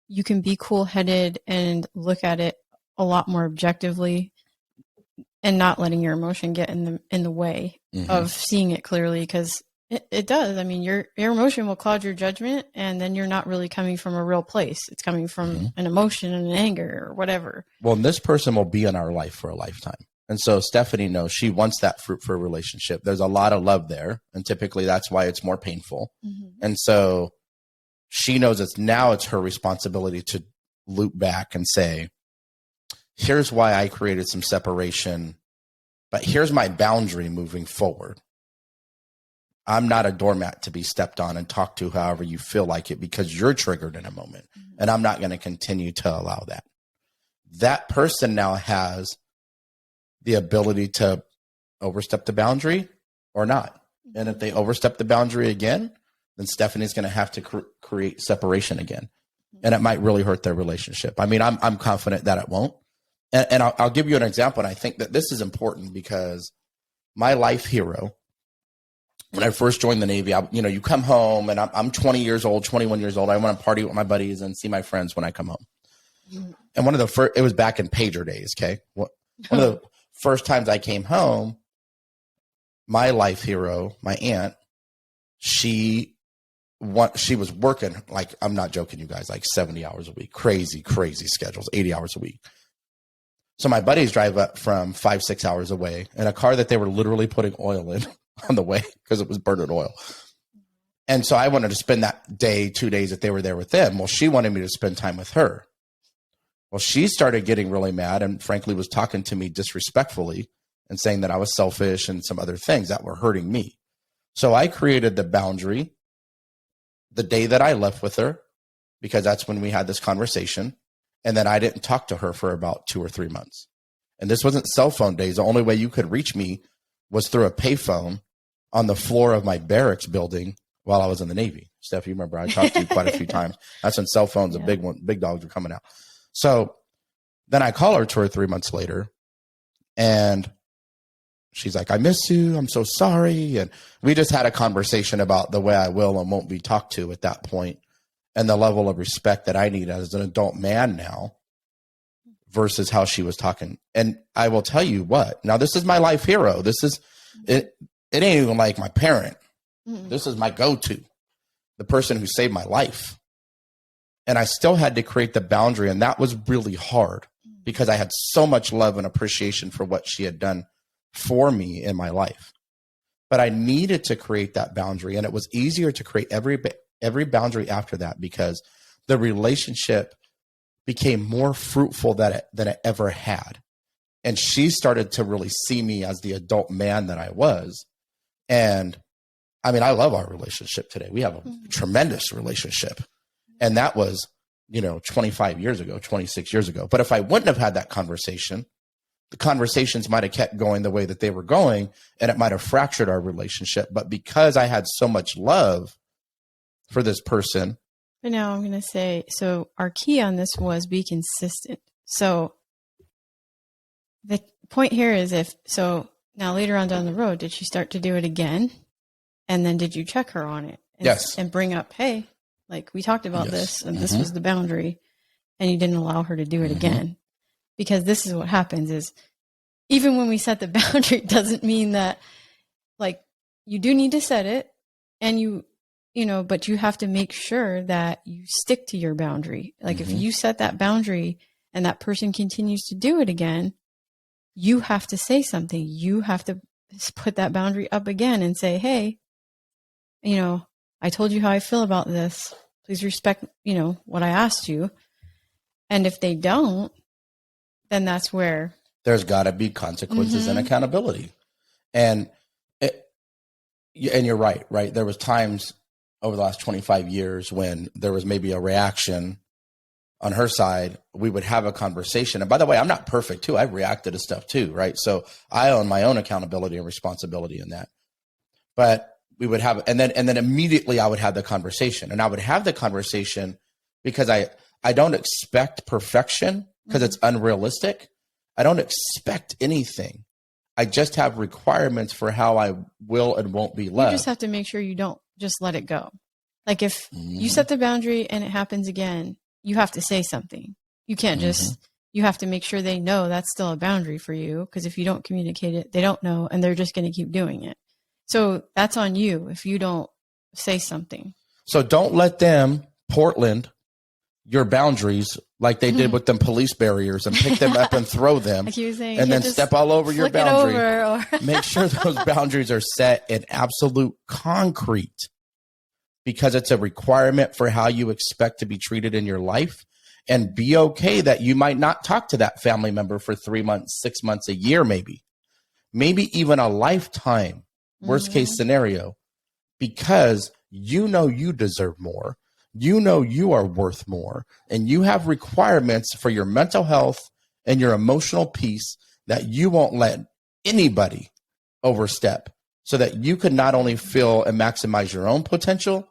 you can be cool-headed and look at it a lot more objectively, and not letting your emotion get in the way mm-hmm. of seeing it clearly, because it does. I mean, your emotion will cloud your judgment, and then you're not really coming from a real place. It's coming from mm-hmm. an emotion and an anger or whatever. Well, and this person will be in our life for a lifetime. And so Stephanie knows she wants that fruitful relationship. There's a lot of love there, and typically that's why it's more painful. Mm-hmm. And so she knows it's her responsibility to loop back and say, here's why I created some separation, but here's my boundary moving forward. I'm not a doormat to be stepped on and talked to however you feel like it because you're triggered in a moment. Mm-hmm. And I'm not going to continue to allow that. That person now has the ability to overstep the boundary or not. Mm-hmm. And if they overstep the boundary again, then Stephanie's going to have to create separation again. Mm-hmm. And it might really hurt their relationship. I mean, I'm confident that it won't. And I'll give you an example. And I think that this is important because my life hero, when I first joined the Navy, you come home and I'm 20 years old, 21 years old. I want to party with my buddies and see my friends when I come home. Mm-hmm. And one of the first, it was back in pager days. Okay. One of the first times I came home, my life hero, my aunt, she was working, like, I'm not joking, you guys, like 70 hours a week, crazy schedules, 80 hours a week. So my buddies drive up from 5-6 hours away in a car that they were literally putting oil in on the way because it was burning oil. And so I wanted to spend that day, 2 days that they were there with them. Well, she wanted me to spend time with her. Well, she started getting really mad and frankly was talking to me disrespectfully and saying that I was selfish and some other things that were hurting me. So I created the boundary the day that I left with her, because that's when we had this conversation. And then I didn't talk to her for about 2 or 3 months. And this wasn't cell phone days. The only way you could reach me was through a payphone on the floor of my barracks building while I was in the Navy. Steph, you remember I talked to you quite a few times. That's when cell phones, yeah. Big dogs were coming out. So then I call her 2 or 3 months later and she's like, I miss you. I'm so sorry. And we just had a conversation about the way I will and won't be talked to at that point, and the level of respect that I need as an adult man now versus how she was talking. And I will tell you what, now this is my life hero. This is, it ain't even like my parent. Mm-hmm. This is my go-to, the person who saved my life. And I still had to create the boundary. And that was really hard because I had so much love and appreciation for what she had done for me in my life. But I needed to create that boundary. And it was easier to create every boundary after that because the relationship became more fruitful than it ever had. And she started to really see me as the adult man that I was. And I mean, I love our relationship today. We have a tremendous relationship. And that was, 25 years ago, 26 years ago. But if I wouldn't have had that conversation, the conversations might have kept going the way that they were going, and it might have fractured our relationship. But because I had so much love for this person. But now I'm going to say, so our key on this was be consistent. So the point here is now later on down the road, did she start to do it again? And then did you check her on it? Yes. And bring up, hey, like we talked about this and this was the boundary, and you didn't allow her to do it again. Because this is what happens is even when we set the boundary, it doesn't mean that, like, you do need to set it, and you but you have to make sure that you stick to your boundary. Like if you set that boundary and that person continues to do it again, you have to say something. You have to put that boundary up again and say, hey, I told you how I feel about this. Please respect, what I asked you. And if they don't, then that's where there's got to be consequences and accountability. And you're right. There was times over the last 25 years when there was maybe a reaction on her side. We would have a conversation. And by the way, I'm not perfect too. I've reacted to stuff too, right? So I own my own accountability and responsibility in that. But we would have, and then immediately I would have the conversation, and I would have the conversation because I don't expect perfection because it's unrealistic. I don't expect anything. I just have requirements for how I will and won't be loved. You just have to make sure you don't just let it go. Like if you set the boundary and it happens again, you have to say something. You can't just, you have to make sure they know that's still a boundary for you. Because if you don't communicate it, they don't know, and they're just going to keep doing it. So that's on you if you don't say something. So don't let them Portland your boundaries like they did with them police barriers and pick them up and throw them like saying, and then step all over your boundary. Make sure those boundaries are set in absolute concrete, because it's a requirement for how you expect to be treated in your life. And be okay that you might not talk to that family member for 3 months, 6 months, a year, maybe even a lifetime, worst case scenario, because you deserve more. You are worth more, and you have requirements for your mental health and your emotional peace that you won't let anybody overstep, so that you can not only feel and maximize your own potential,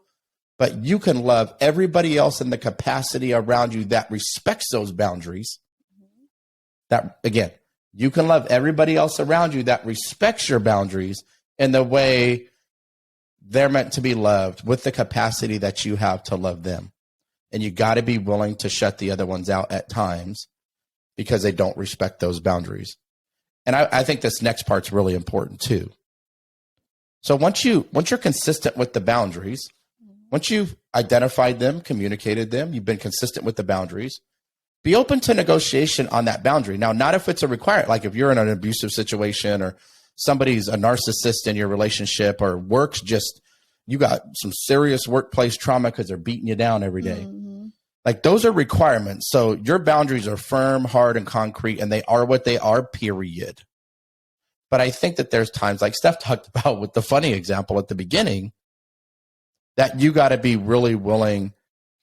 but you can love everybody else in the capacity around you that respects those boundaries. That, again, you can love everybody else around you that respects your boundaries in the way they're meant to be loved, with the capacity that you have to love them. And you got to be willing to shut the other ones out at times because they don't respect those boundaries. And I think this next part's really important too. So once you're consistent with the boundaries, once you've identified them, communicated them, you've been consistent with the boundaries, be open to negotiation on that boundary. Now, not if it's a requirement, like if you're in an abusive situation or somebody's a narcissist in your relationship, or work's just, you got some serious workplace trauma because they're beating you down every day. Like those are requirements. So your boundaries are firm, hard, and concrete, and they are what they are, period. But I think that there's times, like Steph talked about with the funny example at the beginning, that you got to be really willing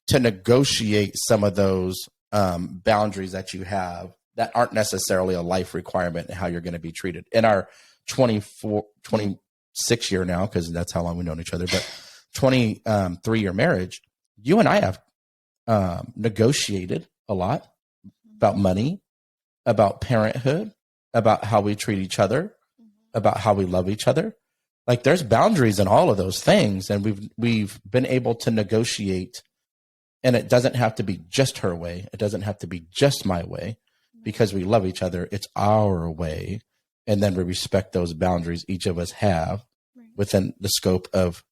to negotiate some of those boundaries that you have that aren't necessarily a life requirement in how you're going to be treated. In our 26 year now, because that's how long we've known each other, but 23-year marriage, you and I have negotiated a lot about money, about parenthood, about how we treat each other, about how we love each other. Like there's boundaries in all of those things, and we've been able to negotiate, and it doesn't have to be just her way. It doesn't have to be just my way, because we love each other. It's our way. And then we respect those boundaries each of us have within the scope of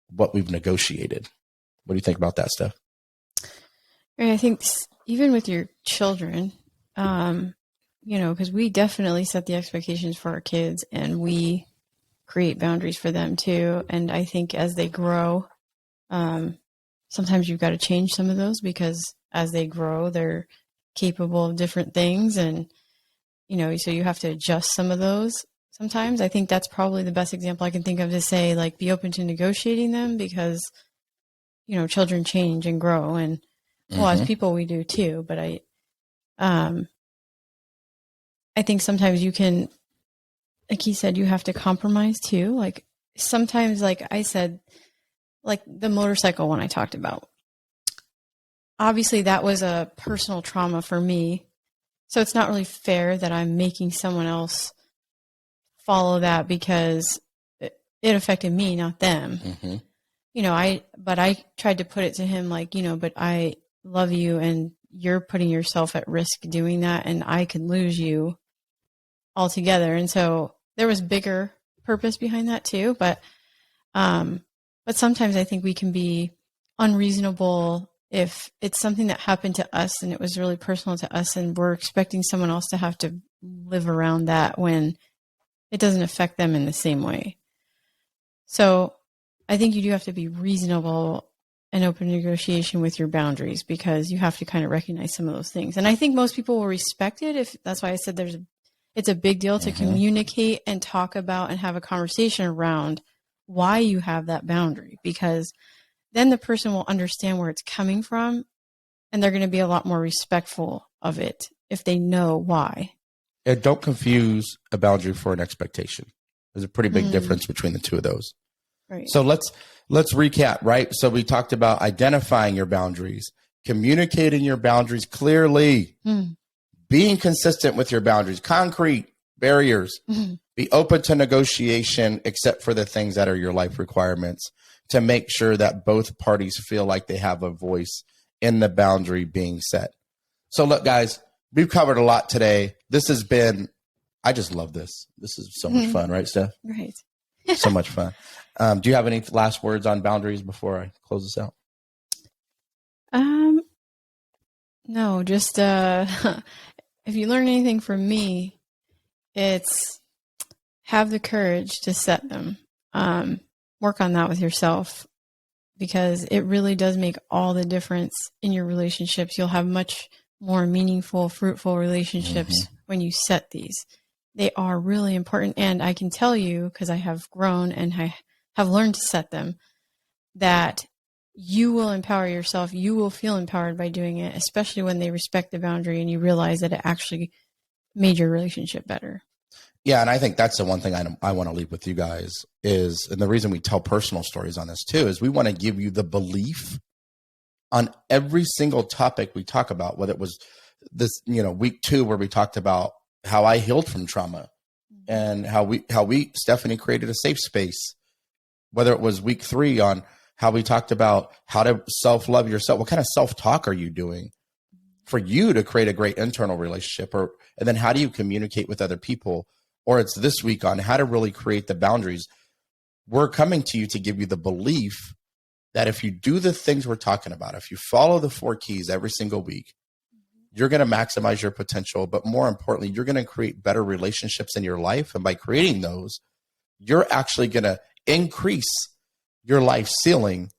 what we've negotiated. What do you think about that, Steph? I think even with your children, because we definitely set the expectations for our kids, and we create boundaries for them too. And I think as they grow, sometimes you've got to change some of those, because as they grow, they're capable of different things. And, so you have to adjust some of those sometimes. I think that's probably the best example I can think of to say, like, be open to negotiating them, because, children change and grow, and as people, we do too. But I think sometimes you can, like he said, you have to compromise too. Like sometimes, like I said, like the motorcycle one I talked about, obviously that was a personal trauma for me. So it's not really fair that I'm making someone else follow that, because it affected me, not them. But I tried to put it to him like, but I love you, and you're putting yourself at risk doing that, and I could lose you altogether. And so there was bigger purpose behind that too. But But sometimes I think we can be unreasonable if it's something that happened to us and it was really personal to us, and we're expecting someone else to have to live around that when it doesn't affect them in the same way. So I think you do have to be reasonable and open to negotiation with your boundaries, because you have to kind of recognize some of those things. And I think most people will respect it. If that's why I said it's a big deal to communicate and talk about and have a conversation around why you have that boundary, because then the person will understand where it's coming from, and they're going to be a lot more respectful of it if they know why. And don't confuse a boundary for an expectation. There's a pretty big difference between the two of those. Right. So let's recap, right? So we talked about identifying your boundaries, communicating your boundaries clearly, being consistent with your boundaries, concrete barriers, be open to negotiation, except for the things that are your life requirements, to make sure that both parties feel like they have a voice in the boundary being set. So look, guys, we've covered a lot today. This has been, I just love this. This is so much fun, right, Steph? Right. So much fun. Do you have any last words on boundaries before I close this out? No, just if you learn anything from me, it's have the courage to set them. Work on that with yourself, because it really does make all the difference in your relationships. You'll have much more meaningful, fruitful relationships when you set these. They are really important. And I can tell you, because I have grown and I have learned to set them, that you will empower yourself. You will feel empowered by doing it, especially when they respect the boundary and you realize that it actually made your relationship better. Yeah, and I think that's the one thing I want to leave with you guys is, and the reason we tell personal stories on this too, is we want to give you the belief on every single topic we talk about, whether it was this, week 2 where we talked about how I healed from trauma and how we, Stephanie, created a safe space, whether it was week 3 on how we talked about how to self-love yourself. What kind of self-talk are you doing for you to create a great internal relationship? And then how do you communicate with other people? Or it's this week on how to really create the boundaries. We're coming to you to give you the belief that if you do the things we're talking about, if you follow the 4 keys every single week, you're going to maximize your potential. But more importantly, you're going to create better relationships in your life. And by creating those, you're actually going to increase your life ceiling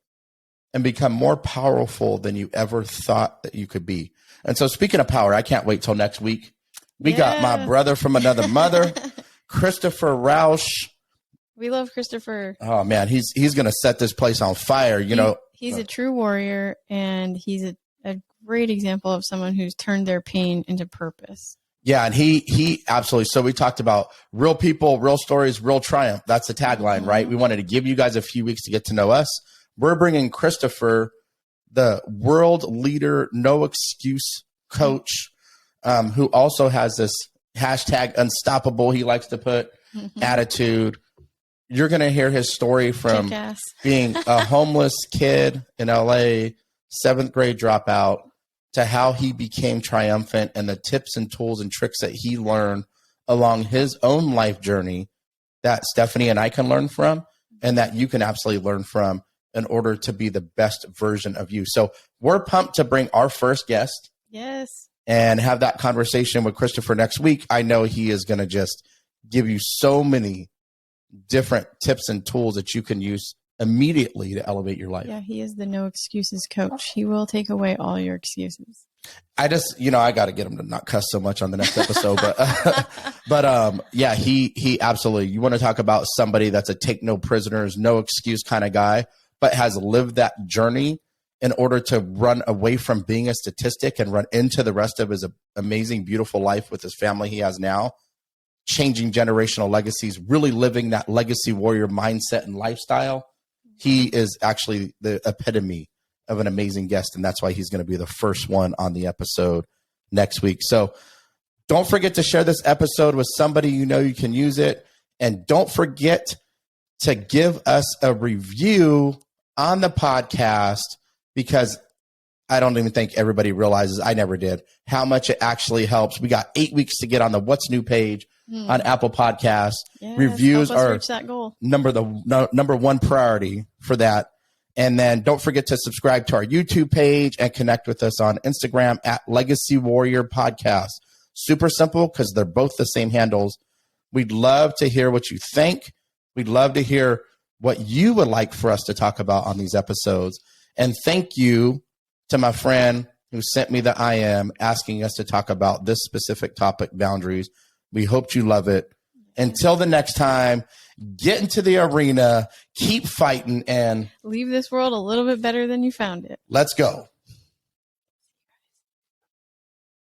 and become more powerful than you ever thought that you could be. And so speaking of power, I can't wait till next week. We got my brother from another mother, Christopher Roush. We love Christopher. Oh man, he's going to set this place on fire. He's a true warrior, and he's a great example of someone who's turned their pain into purpose. Yeah, and he absolutely. So we talked about real people, real stories, real triumph. That's the tagline, right? We wanted to give you guys a few weeks to get to know us. We're bringing Christopher, the world leader, no excuse coach, who also has this hashtag unstoppable, he likes to put, attitude. You're going to hear his story from being a homeless kid in LA, 7th grade dropout, to how he became triumphant and the tips and tools and tricks that he learned along his own life journey that Stephanie and I can learn from, and that you can absolutely learn from in order to be the best version of you. So we're pumped to bring our first guest. Yes. And have that conversation with Christopher next week. I know he is going to just give you so many different tips and tools that you can use immediately to elevate your life. Yeah, he is the no excuses coach. He will take away all your excuses. I just, I got to get him to not cuss so much on the next episode, but yeah, he absolutely, you want to talk about somebody that's a take no prisoners, no excuse kind of guy, but has lived that journey in order to run away from being a statistic and run into the rest of his amazing, beautiful life with his family he has now, changing generational legacies, really living that legacy warrior mindset and lifestyle. He is actually the epitome of an amazing guest, and that's why he's going to be the first one on the episode next week. So don't forget to share this episode with somebody you know you can use it, and don't forget to give us a review on the podcast, because I don't even think everybody realizes, I never did, how much it actually helps. We got 8 weeks to get on the What's New page. on Apple Podcasts. Yes, Reviews help us are reach that goal. number one priority for that. And then don't forget to subscribe to our YouTube page and connect with us on Instagram at Legacy Warrior Podcast. Super simple because they're both the same handles. We'd love to hear what you think. We'd love to hear what you would like for us to talk about on these episodes. And thank you to my friend who sent me the IM asking us to talk about this specific topic, boundaries. We hope you love it. Until the next time, get into the arena, keep fighting, and leave this world a little bit better than you found it. Let's go.